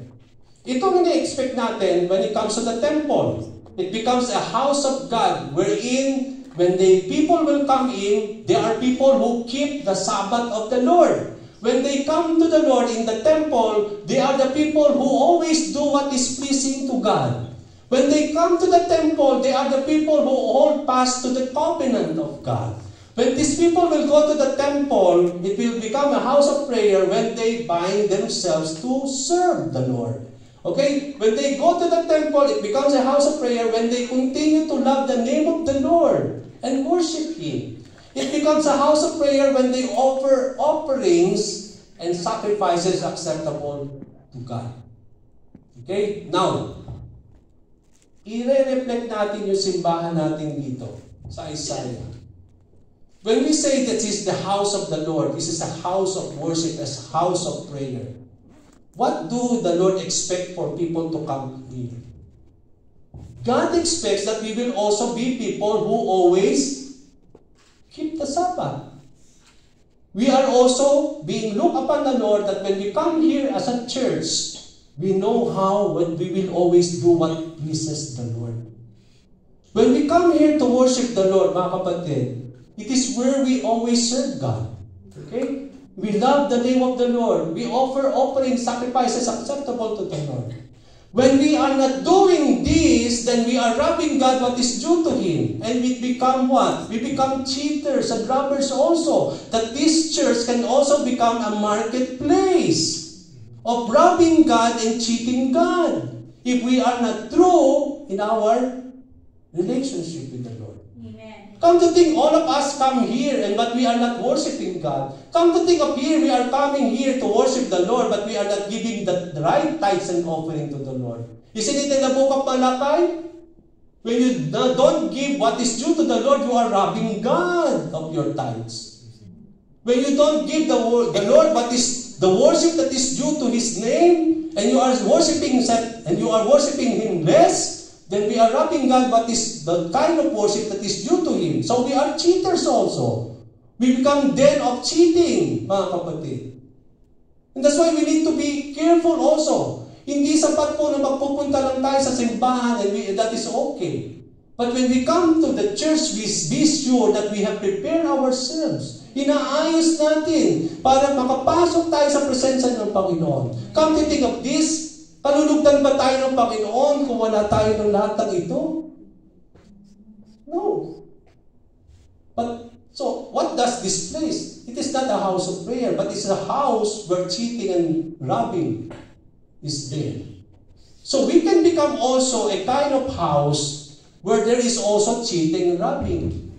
Ito ang na-expect natin when it comes to the temple. It becomes a house of God wherein when the people will come in, they are people who keep the Sabbath of the Lord. When they come to the Lord in the temple, they are the people who always do what is pleasing to God. When they come to the temple, they are the people who hold fast to the covenant of God. When these people will go to the temple, it will become a house of prayer when they bind themselves to serve the Lord. Okay? When they go to the temple, it becomes a house of prayer when they continue to love the name of the Lord and worship Him. It becomes a house of prayer when they offer offerings and sacrifices acceptable to God. Okay? Now, i-reflect natin yung simbahan natin dito sa Isaiah. When we say that this is the house of the Lord, this is a house of worship, a house of prayer, what do the Lord expect for people to come here? God expects that we will also be people who always keep the Sabbath. We are also being looked upon the Lord that when we come here as a church, we know how we will always do what pleases the Lord. When we come here to worship the Lord, mga kapatid, it is where we always serve God. Okay? We love the name of the Lord. We offer offering sacrifices acceptable to the Lord. When we are not doing this, then we are robbing God what is due to Him. And we become what? We become cheaters and robbers also. That this church can also become a marketplace of robbing God and cheating God. If we are not true in our relationship with the Lord. Amen. Come to think, all of us come here and but we are not worshiping God. Come to think of here, we are coming here to worship the Lord but we are not giving the right tithes and offering to the Lord. Isn't it in the book of Malachi? When you don't give what is due to the Lord, you are robbing God of your tithes. When you don't give the Lord what is the worship that is due to His name, and you are worshiping Him less, then we are robbing God what is the kind of worship that is due to Him. So we are cheaters also. We become den of cheating, mga kapatid. And that's why we need to be careful also. Hindi sapat po na magpupunta lang tayo sa simbahan and that is okay. But when we come to the church, we be sure that we have prepared ourselves. Inaayos natin para makapasok tayo sa presensya ng Panginoon. Come to think of this, kalulugdan ba tayo ng Panginoon kung wala tayo ng lahat ng ito? No. But, so, what does this place? It is not a house of prayer, but it's a house where cheating and robbing is there. So, we can become also a kind of house where there is also cheating and robbing.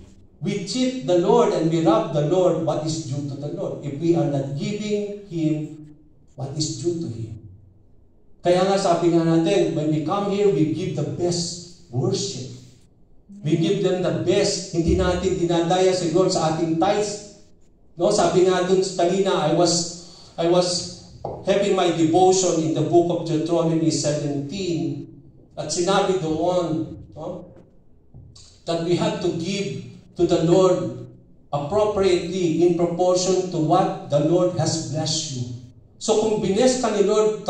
We cheat the Lord and we rob the Lord what is due to the Lord if we are not giving Him what is due to Him. Kaya nga sabi nga natin, when we come here, we give the best worship. We give them the best. Hindi natin dinadaya si Lord sa ating tithes. No, sabi nga dun kanina, I was having my devotion in the book of Deuteronomy 17 at sinabi doon, no, that we have to give to the Lord appropriately in proportion to what the Lord has blessed you. So kung bines ka ni Lord,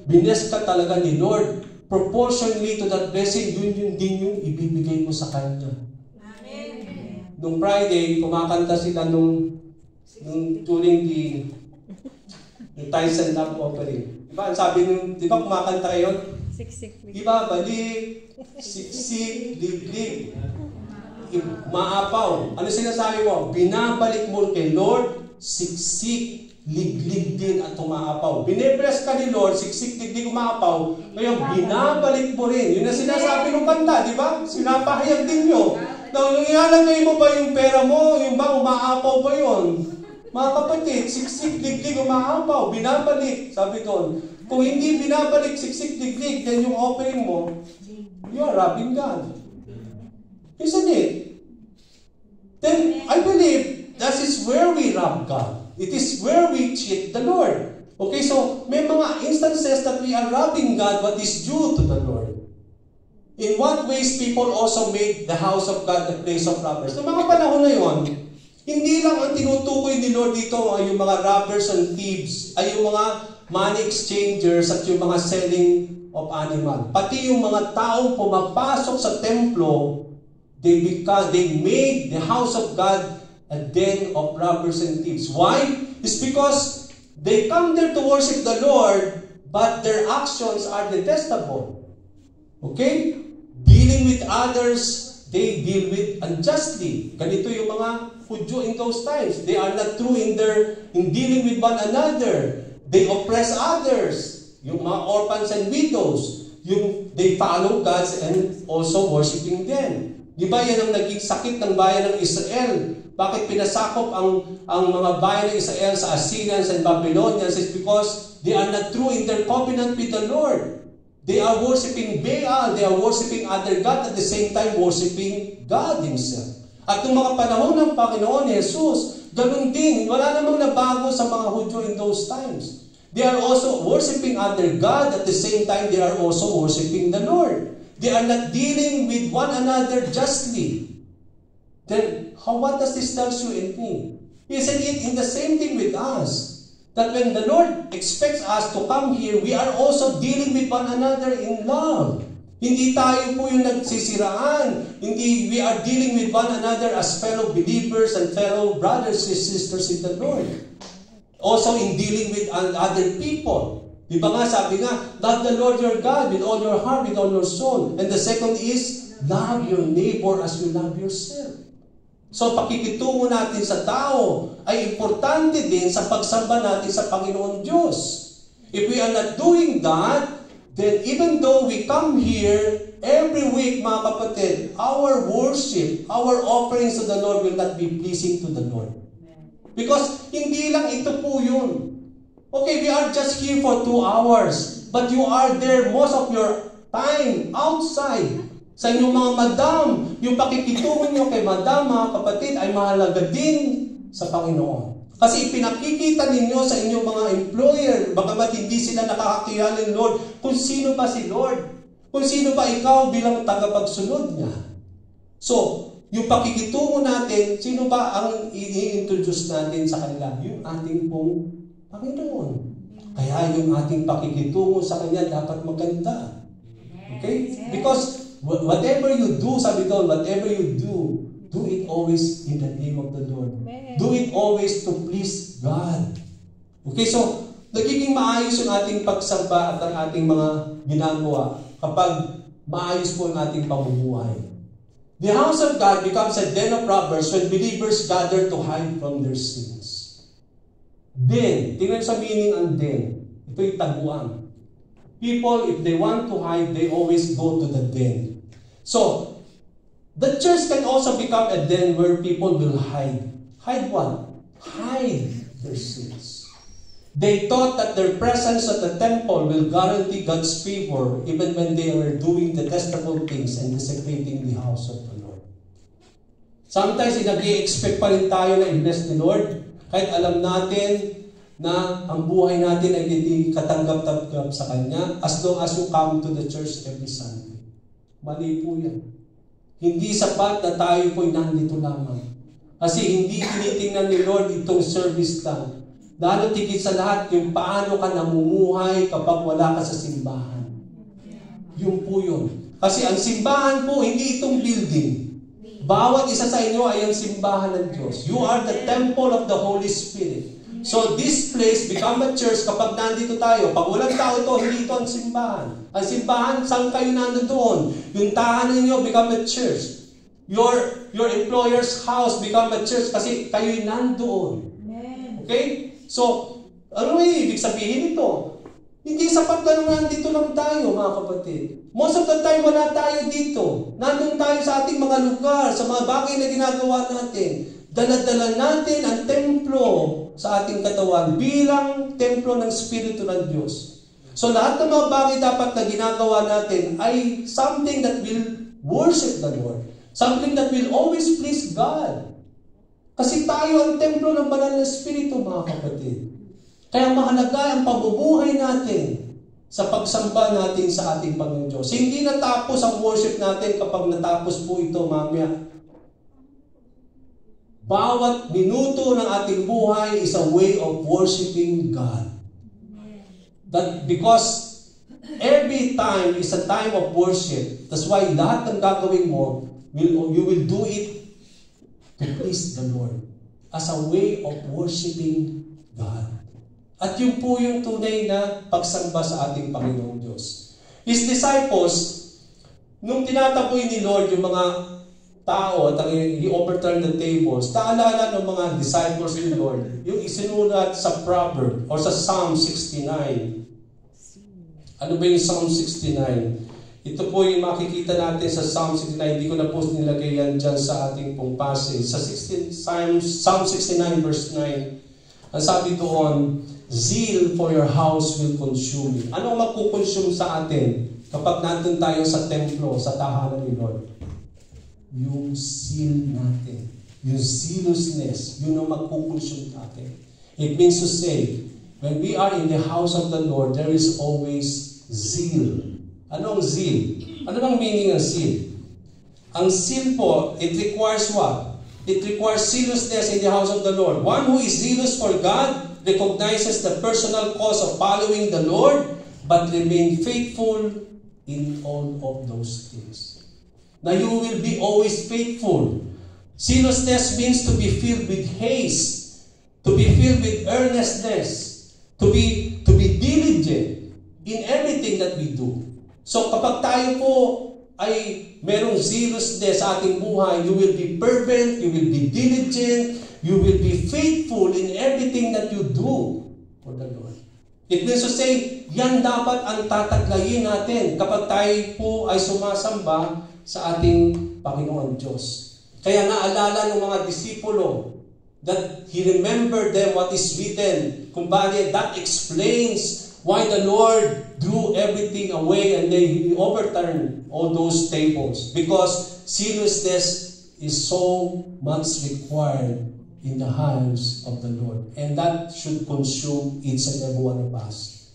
bines ka talaga ni Lord, proportionally to that blessing, yun din yung ibibigay mo sa Kanya. Amen. Nung Friday, kumakanta sila during the tithes and love offering. Diba? Sabi nung, diba kumakanta kayo? Siksik. Diba? Balik, siksik, liglig, maapaw. Ano sinasabi mo? Binabalik mo kay Lord, siksik, liglig din at umaapaw. Binebless ka ni Lord, siksik, liglig, umaapaw. Ngayon, binabalik mo rin. Yun ang sinasabi ng kanta, di ba? Sinapahayag din nyo. Now, yung ilalagay mo ba yung pera mo? Yung ba, umaapaw ba yun? Mga kapatid, siksik, liglig, umaapaw. Binabalik. Sabi doon. Kung hindi binabalik, siksik, liglig, then yung offering mo, you are robbing God. Isn't it? Then, I believe that is where we rob God. It is where we cheat the Lord. Okay, so may mga instances that we are robbing God what is due to the Lord. In what ways people also made the house of God the place of robbers? Noong mga panahon na yon, hindi lang ang tinutukoy ni Lord dito ay yung mga robbers and thieves, ay yung mga money exchangers at yung mga selling of animal. Pati yung mga taong pumapasok sa templo, they made the house of God a den of robbers and thieves. Why? It's because they come there to worship the Lord, but their actions are detestable. Okay? Dealing with others, they deal with unjustly. Ganito yung mga Hudyo in those times. They are not true in dealing with one another. They oppress others. Yung mga orphans and widows. They follow God and also worshiping them. Di ba yan ang naging sakit ng bayan ng Israel? Bakit pinasakop ang mga bayan ng Israel sa Assyrians and Babylonians? It's because they are not true in their covenant with the Lord. They are worshiping Baal. They are worshiping other God at the same time worshiping God Himself. At noong mga panahon ng Panginoon Jesus, ganun din. Wala namang nabago sa mga Hudyo in those times. They are also worshiping other God at the same time they are also worshiping the Lord. They are not dealing with one another justly. Then, what does this tell you and me? Isn't it in the same thing with us? That when the Lord expects us to come here, we are also dealing with one another in love. Hindi tayo po yung nagsisiraan. Hindi, we are dealing with one another as fellow believers and fellow brothers and sisters in the Lord. Also in dealing with other people. Di ba nga, sabi nga, love the Lord your God with all your heart, with all your soul. And the second is, love your neighbor as you love yourself. So, pakikitungo natin sa tao ay importante din sa pagsamba natin sa Panginoon Diyos. If we are not doing that, then even though we come here every week, mga kapatid, our worship, our offerings to the Lord will not be pleasing to the Lord. Because hindi lang ito po yun. Okay, we are just here for 2 hours, but you are there most of your time outside. Sa inyong mga madam, yung pakikitungo nyo kay madam, mga kapatid, ay mahalaga din sa Panginoon. Kasi ipinakikita ninyo sa inyong mga employer, bagamat hindi sila nakakakilala ng Lord, kung sino ba si Lord, kung sino ba ikaw bilang tagapagsunod niya. So, yung pakikitungo natin, sino ba ang i-introduce natin sa kanila? Yung ating pong Panginoon. Kaya yung ating pakikitungo sa Kanya dapat maganda. Okay? Because whatever you do, sabi doon, whatever you do it always in the name of the Lord. Amen. Do it always to please God. Okay, so, nagiging maayos yung ating pagsamba at ang ating mga ginagawa kapag maayos po ang ating pamumuhay. The house of God becomes a den of robbers when believers gather to hide from their sins. Den, tingnan sa meaning ang den. Ito'y taguan. People, if they want to hide, they always go to the den. So, the church can also become a den where people will hide. Hide what? Hide their sins. They thought that their presence at the temple will guarantee God's favor even when they were doing detestable things and desecrating the house of the Lord. Sometimes, nag-i-expect pa rin tayo na i-bless ni Lord kahit alam natin na ang buhay natin ay hindi katanggap-tanggap sa Kanya as long as you come to the church every Sunday. Mali po yan. Hindi sapat na tayo po'y nandito lamang. Kasi hindi tinitingnan ni Lord itong service lang. Lalo tigit sa lahat yung paano ka namumuhay kapag wala ka sa simbahan. Yun po yun. Kasi ang simbahan po, hindi itong building. Bawat isa sa inyo ay ang simbahan ng Diyos. You are the temple of the Holy Spirit. So this place become a church kapag nandito tayo. Pag walang tao ito, hindi ito ang simbahan. Ang simbahan, saan kayo nandoon? Yung tahanan niyo become a church. Your employer's house become a church kasi kayo'y nandoon. Okay? So, ano may ibig sabihin ito? Hindi sapat na nandito lang tayo, mga kapatid. Most of the time, wala tayo dito. Nandun tayo sa ating mga lugar, sa mga bagay na ginagawa natin. Dala-dala natin ang templo sa ating katawan bilang templo ng Espiritu ng Diyos. So lahat ng mga bagay dapat na ginagawa natin ay something that will worship the Lord. Something that will always please God. Kasi tayo ang templo ng banal na Espiritu, mga kapatid. Kaya mahalaga ang pamumuhay natin sa pagsamba natin sa ating Panginoon Diyos. Hindi natapos ang worship natin kapag natapos po ito mamaya. Bawat minuto ng ating buhay is a way of worshiping God. That because every time is a time of worship. That's why lahat ng gagawin mo, you will do it to please the Lord as a way of worshiping God. At yun po yung tunay na pagsamba sa ating Panginoong Diyos. His disciples, nung tinataboy ni Lord yung mga tao at he overturned the tables, naalala ng mga disciples ni Lord, yung isinulat sa Proverb or sa Psalm 69. Ano ba yung Psalm 69? Ito po yung makikita natin sa Psalm 69. Hindi ko na po nilagay yan dyan sa ating pong passage. Sa Psalm 69 verse 9, ang sabi doon, zeal for your house will consume me. Ano ang magkukonsume sa atin kapag nandun tayo sa templo, sa tahanan ni Lord? Yung zeal natin. Yung zealousness. Yun ang magkukonsume sa atin. It means to say, when we are in the house of the Lord, there is always zeal. Ano ang zeal? Ano bang meaning ng zeal? Ang zeal po, it requires what? It requires zealousness in the house of the Lord. One who is zealous for God recognizes the personal cause of following the Lord, but remain faithful in all of those things. Now you will be always faithful. Zealousness means to be filled with haste, to be filled with earnestness, to be diligent in everything that we do. So kapag tayo po ay merong zealousness sa ating buhay, you will be fervent, you will be diligent, you will be faithful in everything that you do for the Lord. It means to say, yan dapat ang tataglayin natin kapag tayo po ay sumasamba sa ating Panginoon Diyos. Kaya naalala ng mga disipulo that He remembered them what is written. Kung bakit, that explains why the Lord drew everything away and He overturned all those tables. Because zealousness is so much required in the hands of the Lord. And that should consume each and every one of us.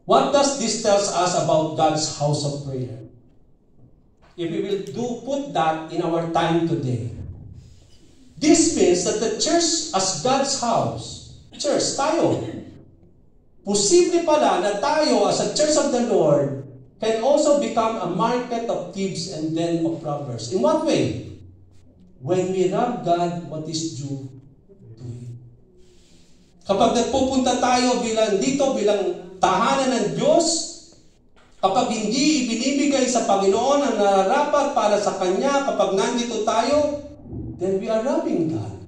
What does this tell us about God's house of prayer? If we will put that in our time today, this means that the church as God's house, church, tayo, posible pala na tayo as a church of the Lord can also become a market of thieves and den of robbers. In what way? When we rob God, what is due to Him. Kapag nagpupunta tayo bilang tahanan ng Diyos, kapag hindi ibinibigay sa Panginoon ang nararapat para sa Kanya, kapag nandito tayo, then we are robbing God.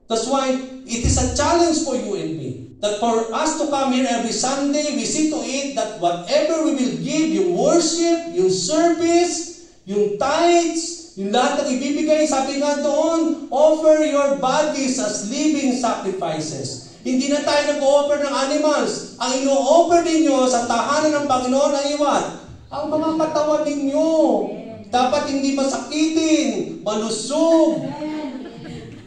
That's why it is a challenge for you and me. That for us to come here every Sunday, we see to it that whatever we will give, yung worship, yung service, yung tithes, yung lahat ng ibibigay, sabi nga doon, offer your bodies as living sacrifices. Hindi na tayo nag-o-offer ng animals. Ang ino-offer ninyo sa tahanan ng Panginoon ay what? Ang mga katawan ninyo. Dapat hindi masakitin, malusog.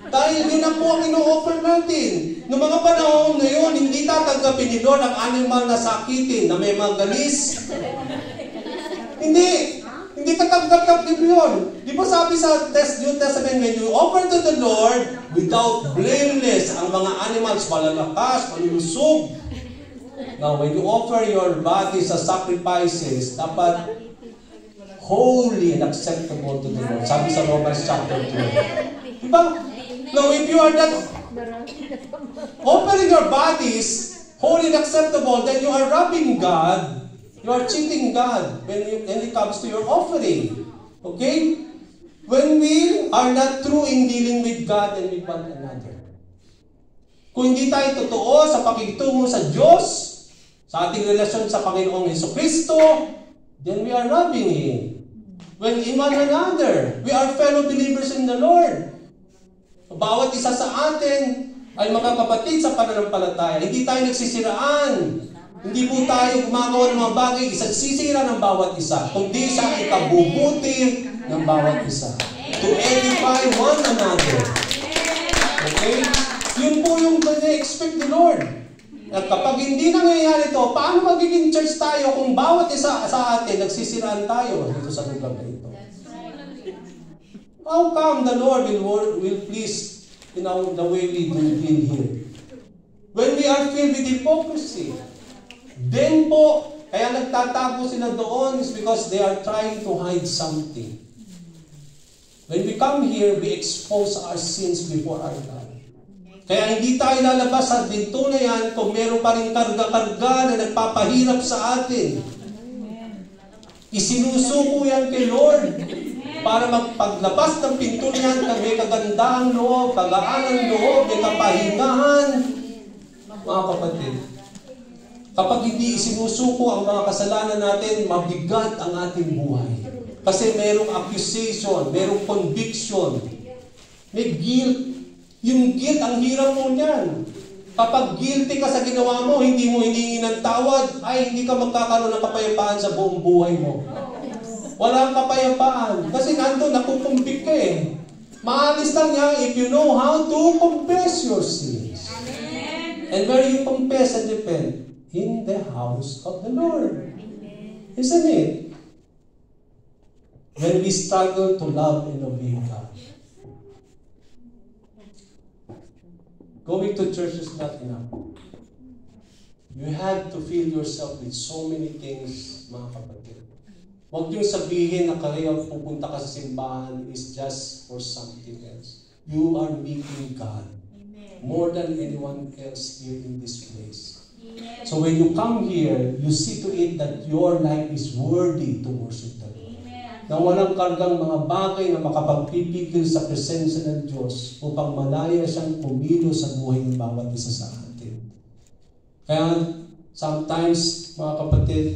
Dahil yun na po ang ino-offer natin. Noong mga panahon na yun, hindi tatanggapin ni Lord ang animal na sakitin, na may mga galis. Hindi katanggap ni Lord. Di ba sabi sa New Testament, when you offer to the Lord without blameless, ang mga animals malalakas, malulusog. Now, when you offer your bodies as sacrifices, dapat holy and acceptable to the Lord. Sabi sa Romans chapter 2. Diba? Now, if you are not offering your bodies holy and acceptable, then you are robbing God. You are cheating God when it comes to your offering. Okay? When we are not true in dealing with God and with one another. Kung hindi tayo totoo sa pakikitungo sa Diyos, sa ating relasyon sa Panginoong Jesucristo, then we are robbing Him. When in one another, we are fellow believers in the Lord. Bawat isa sa atin ay makakapatid sa pananampalataya. Hindi tayo nagsisiraan. Hindi po tayo gumagawa ng mga bagay isang sisira ng bawat isa, kundi sa ikabubuti ng bawat isa. To edify one another. Okay? Yun po yung na-expect ni Lord. At kapag hindi nangyayari ito, paano magiging church tayo kung bawat isa sa atin nagsisiraan tayo dito sa lugar na ito? How come the Lord will please in the way we do in here? When we are filled with hypocrisy, then po, kaya nagtatago sila doon is because they are trying to hide something. When we come here, we expose our sins before our God. Kaya hindi tayo lalabas sa dinto na yan kung meron pa rin karga-karga na nagpapahirap sa atin. Isinusuko yan kay Lord para magpaglabas ng pinto niyan na may kagandahang loob, kagaan ng loob, may kapahingahan. Mga kapatid, Kapag hindi isinusuko ang mga kasalanan natin, mabigat ang ating buhay. Kasi merong accusation, merong conviction, may guilt. Yung guilt, ang hirap mo niyan. Kapag guilty ka sa ginawa mo, hindi mo hiningi ng tawad, ay hindi ka magkakaroon ng kapayapaan sa buong buhay mo. Walang kapayapaan. Kasi nandun, nakukumbik ka eh. Maalis lang niya if you know how to confess your sins. Amen. And where you confess and repent? In the house of the Lord. Isn't it? When we struggle to love and obey God. Going to church is not enough. You have to fill yourself with so many things, mga kapatid. Huwag niyong sabihin na kayo pupunta ka sa simbahan is just for something else. You are meeting God more than anyone else here in this place. So when you come here, you see to it that your life is worthy to worship the Lord. Na walang kargang mga bagay na makapagpipigil sa presensya ng Diyos upang malaya siyang kumilos sa buhay ng bawat isa sa atin. Kaya sometimes, mga kapatid,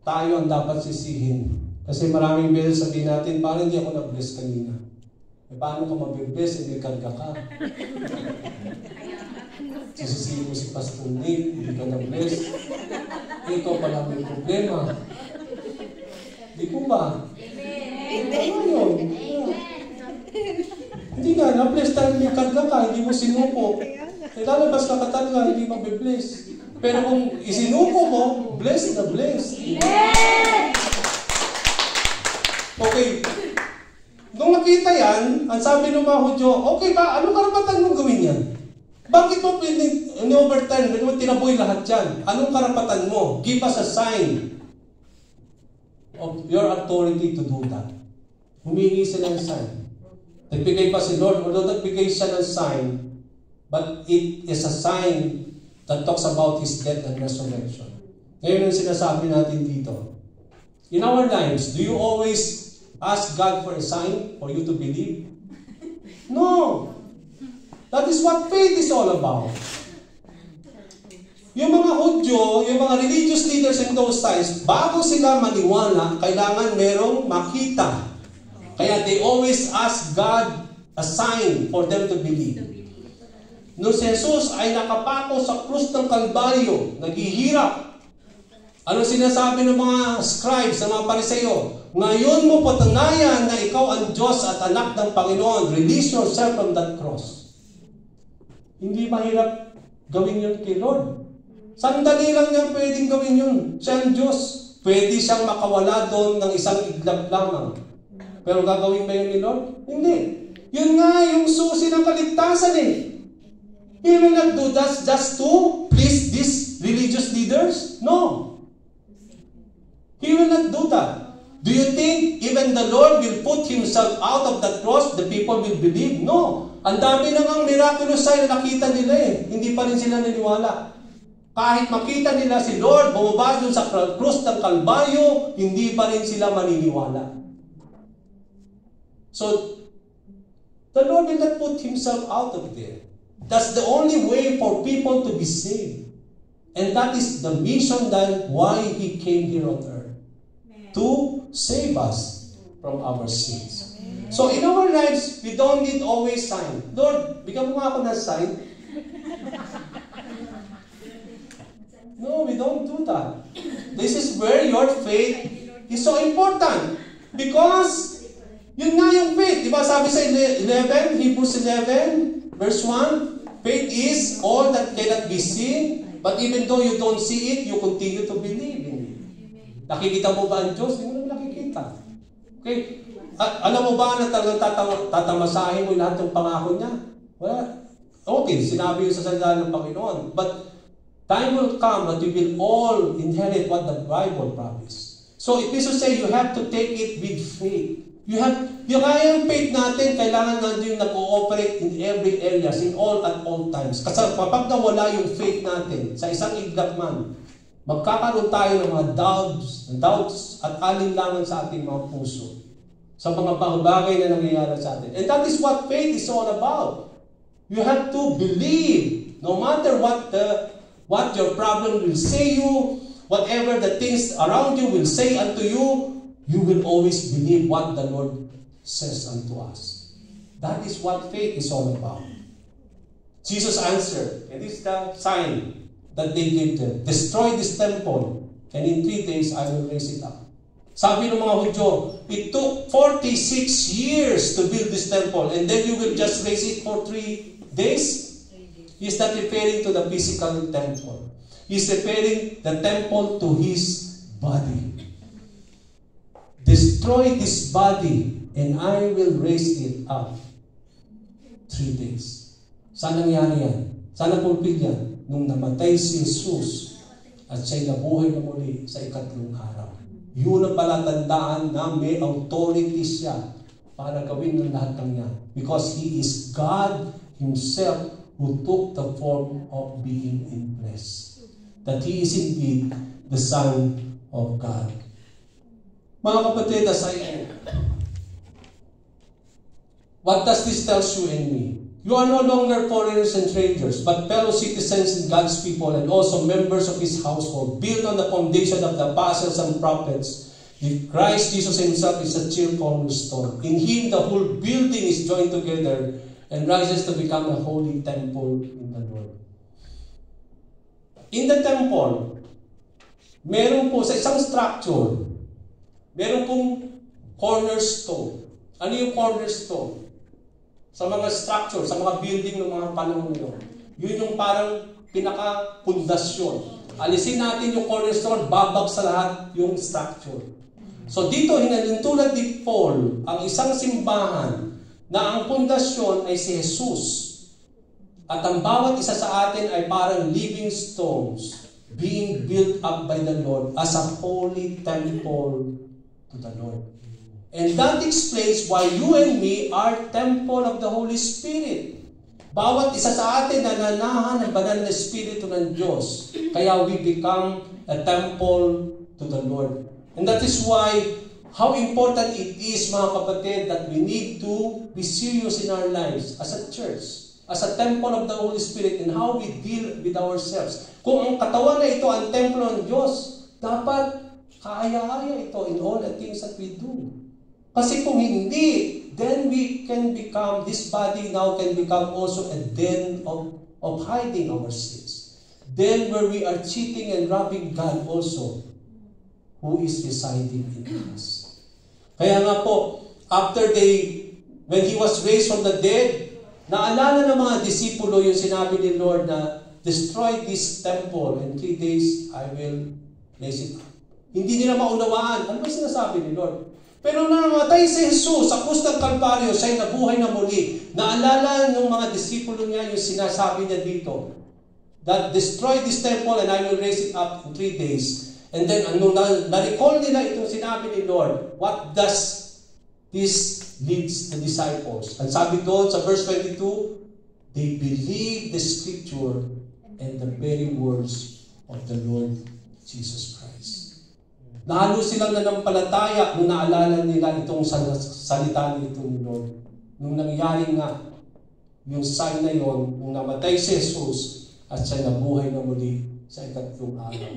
tayo ang dapat sisihin. Kasi maraming beses sabihin natin, parang hindi ako nag-bless kanina. E paano ka mag-bless? Hindi karga ka. Sisisihin mo si Pastor Nick, hindi ka nag-bless. Ikaw pala may problema. Di po ba? Amen. Hindi nga, na-bless tayo, may karga ka, hindi mo sinuko. E lalabas ka talaga, hindi mag-bless. Pero kung isinuko mo, bless na bless. Okay. Nung nakita yan, ang sabi ng mga Hudyo, okay ba, anong karapatan mong gawin yan? Bakit mo in-overturn, bakit mo tinaboy lahat yan? Anong karapatan mo? Give us a sign of your authority to do that. Humingi sila ng sign. Nagbigay pa si Lord, although nagbigay siya ng sign, but it is a sign that talks about His death and resurrection. Ngayon ang sinasabi natin dito. In our lives, do you always ask God for a sign for you to believe? No. That is what faith is all about. Yung mga Hudyo, yung mga religious leaders in those times, bago sila maniwala, kailangan merong makita. Kaya they always ask God a sign for them to believe. Nung si Jesus ay nakapako sa krus ng Kalbaryo, naghihirap, ano sinasabi ng mga scribes, ng mga Pariseo? Ngayon mo patunayan na ikaw ang Diyos at anak ng Panginoon. Release yourself from that cross. Hindi mahirap gawin yun kay Lord. Sandali lang niya pwedeng gawin yun. Siya ang Diyos. Pwede siyang makawala doon ng isang iglap lamang. Pero gagawin ba yun ni Lord? Hindi. Yun nga yung susi ng kaligtasan eh. He will not do that just to please these religious leaders? No. He will not do that. Do you think even the Lord will put Himself out of that cross, the people will believe? No. Ang dami na ngang miraculous sign na nakita nila eh. Hindi pa rin sila naniwala. Kahit makita nila si Lord, bumaba doon sa krus ng Kalbaryo, hindi pa rin sila maniniwala. So, the Lord will not put Himself out of there. That's the only way for people to be saved. And that is the mission that why He came here on earth. To save us from our sins. So in our lives, we don't need always sign. Lord, bigyan mo nga ako ng sign. No, we don't do that. This is where your faith is so important. Because, yun nga yung faith. Diba sabi sa 11, Hebrews 11, verse 1, faith is all that cannot be seen, but even though you don't see it, you continue to believe in it. Nakikita mo ba ang Diyos? Hindi mo naman nakikita. Okay? Alam mo ba na talagang tatamasahin mo lahat ng pangako niya? Wala. Okay, sinabi yun sa salita ng Panginoon. But time will come that you will all inherit what the Bible promised. So it means to say you have to take it with faith. Yung kaya yung faith natin, kailangan nandun yung nag-ooperate in every areas, in all at all times. Kasi kapag nawala yung faith natin sa isang iglap man, magkakaroon tayo ng mga doubts at alinlangan sa ating mga puso sa mga bagay na nangyayari sa atin. And that is what faith is all about. You have to believe no matter what what your problem will say you, whatever the things around you will say unto you, you will always believe what the Lord says unto us. That is what faith is all about. Jesus answered, and this is the sign that they gave them. Destroy this temple, and in 3 days I will raise it up. Sabi ng mga Hudyo, it took 46 years to build this temple, and then you will just raise it for 3 days? He's not referring to the physical temple. He's referring the temple to His body. Destroy this body, and I will raise it up 3 days. Saan nangyari yan? Saan napulpil yan? Nung namatay si Jesus at siya'y nabuhay na muli sa ikatlong araw. Yun ang palatandaan na may authority siya para gawin ng lahat ng yan. Because He is God Himself who took the form of being in flesh. That He is indeed the Son of God. Mga kapatid, as I end, what does this tell you and me? You are no longer foreigners and strangers, but fellow citizens in God's people and also members of His household, built on the foundation of the apostles and prophets. If Christ Jesus Himself is a chief cornerstone, in Him the whole building is joined together and rises to become a holy temple in the Lord. In the temple, meron po sa isang structure, meron pong cornerstone. Ano yung cornerstone? Sa mga structure, sa mga building ng mga panahon nyo. Yun yung parang pinaka-pundasyon. Alisin natin yung cornerstone, babag sa lahat yung structure. So dito, hinalintulad ni Paul, ang isang simbahan na ang pundasyon ay si Jesus. At ang bawat isa sa atin ay parang living stones being built up by the Lord as a holy temple to the Lord. And that explains why you and me are temple of the Holy Spirit. Bawat isa sa atin nananahan ng banal na Espiritu ng Diyos. Kaya we become a temple to the Lord. And that is why, how important it is, mga kapatid, that we need to be serious in our lives as a church, as a temple of the Holy Spirit, and how we deal with ourselves. Kung ang katawan na ito ang templo ng Diyos, dapat kaaya-aya ito in all the things that we do. Kasi kung hindi, then we can become, this body now can become also a den of hiding our sins. Then where we are cheating and robbing God also, who is residing in us. Kaya nga po, when He was raised from the dead, naalala ng mga disipulo yung sinabi ni Lord na, destroy this temple, and 3 days I will raise it up. Hindi nila maunawaan. Ano ba sinasabi ni Lord? Pero nang namatay si Jesus sa krus ng Kalbaryo, siya'y nabuhay na muli. Naalala ng mga disipulo niya yung sinasabi niya dito, that destroy this temple and I will raise it up in 3 days. And then, nung na-recall nila itong sinabi ni Lord, what does this leads the disciples? And sabi doon sa verse 22, they believe the scripture and the very words of the Lord Jesus Christ. Lalo silang nanampalataya nung naalala nila itong salita nito ni Lord. Nung nangyari nga, yung sign na yon, nung namatay si Jesus at siya nabuhay na muli sa ikatlong araw.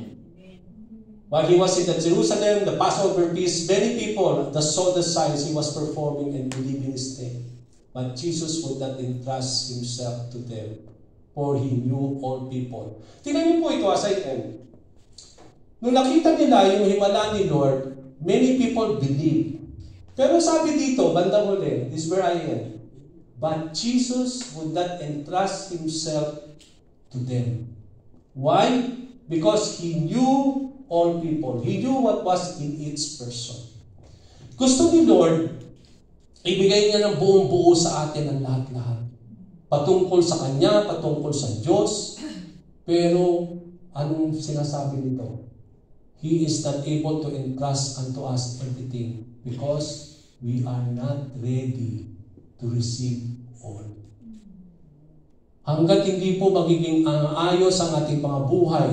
While He was in the Jerusalem, the Passover feast, many people that saw the signs He was performing and believed in His name. But Jesus would not entrust Himself to them, for He knew all people. Tingnan niyo po ito as I end. Nung nakita nila yung himala ni Lord, many people believe. Pero sabi dito, bandang huli, this is where I am. But Jesus would not entrust Himself to them. Why? Because He knew all people. He knew what was in each person. Gusto ni Lord, ibigay niya ng buong buo sa atin ang lahat-lahat. Patungkol sa Kanya, patungkol sa Diyos. Pero, anong sinasabi nito? He is not able to entrust unto us everything because we are not ready to receive all. Hanggat hindi po magiging ayos ang ating mga buhay,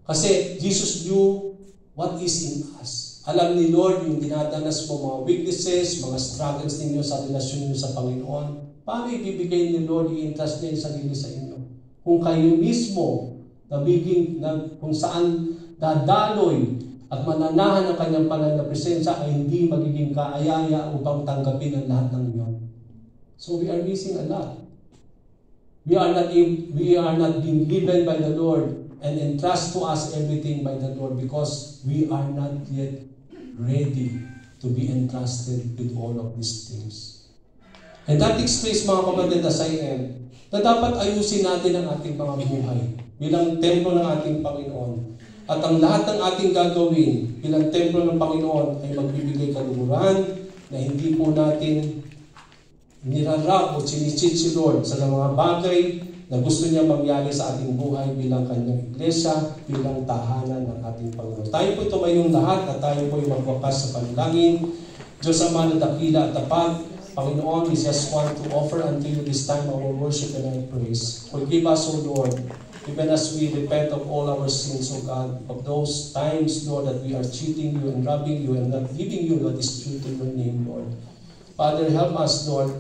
kasi Jesus knew what is in us. Alam ni Lord yung dinadanas mo mga weaknesses, mga struggles ninyo sa relasyon niyo sa Panginoon. Paano ibibigay ni Lord, i-entrust niya yung sarili sa inyo? Kung kayo mismo, kung saan dadaloy at mananahan ang kanyang banal na presensya ay hindi magiging kaayaya upang tanggapin ang lahat ng iyon. So we are missing a lot. We are not being given by the Lord and entrust to us everything by the Lord because we are not yet ready to be entrusted with all of these things. And that explains, mga kapatid, as I am, na dapat ayusin natin ang ating mga buhay bilang templo ng ating Panginoon. At ang lahat ng ating gagawin bilang templo ng Panginoon ay magbibigay kaluguran na hindi po natin nirarap o sinichit si Lord sa mga bagay na gusto niya mangyari sa ating buhay bilang kanyang iglesia, bilang tahanan ng ating Panginoon. Tayo po tumayong lahat at tayo po yung magwakas sa panalangin. Diyos Ama na dakila at tapat, Panginoon, we just want to offer unto you this time our worship and our praise. Forgive us, O Lord, even as we repent of all our sins, O God, of those times, Lord, that we are cheating you and robbing you and not giving you what is due to your name, Lord. Father, help us, Lord,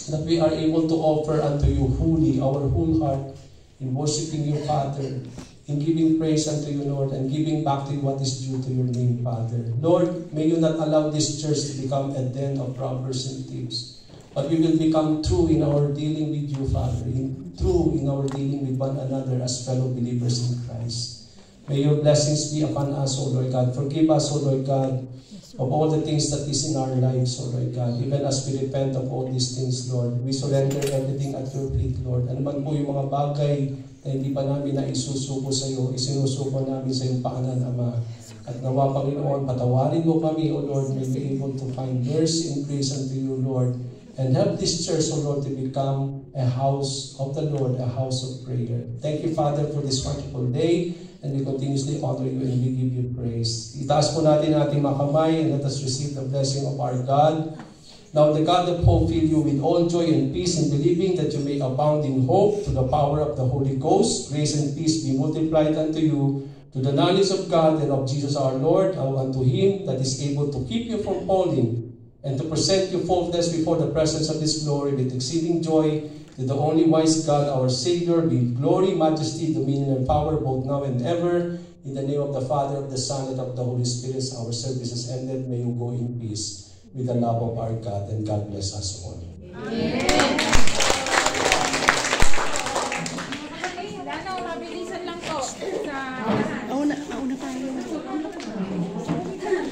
that we are able to offer unto you fully our whole heart in worshiping you, Father, in giving praise unto you, Lord, and giving back to you what is due to your name, Father. Lord, may you not allow this church to become a den of robbers and thieves, but we will become true in our dealing with you, Father, true in our dealing with one another as fellow believers in Christ. May your blessings be upon us, O Lord God. Forgive us, O Lord God, of all the things that is in our lives, O Lord God. Even as we repent of all these things, Lord, we surrender everything at your feet, Lord. Ano man po yung mga bagay na hindi pa namin na isusuko sa iyo, isinusuko namin sa iyong paanan, Ama. At nawa, Panginoon, patawarin mo kami, O Lord, may be able to find mercy and grace unto you, Lord. And help this church, O Lord, to become a house of the Lord, a house of prayer. Thank you, Father, for this wonderful day. And we continuously honor you and we give you praise. Itaas po natin ang ating mga kamay and let us receive the blessing of our God. Now the God of hope fill you with all joy and peace in believing that you may abound in hope through the power of the Holy Ghost. Grace and peace be multiplied unto you to the knowledge of God and of Jesus our Lord, and unto Him that is able to keep you from falling and to present you faultless before the presence of His glory with exceeding joy. To the only wise God, our Savior, be glory, majesty, dominion, and power, both now and ever. In the name of the Father, of the Son, and of the Holy Spirit, our service is ended. May you go in peace with the love of our God, and God bless us all. Amen.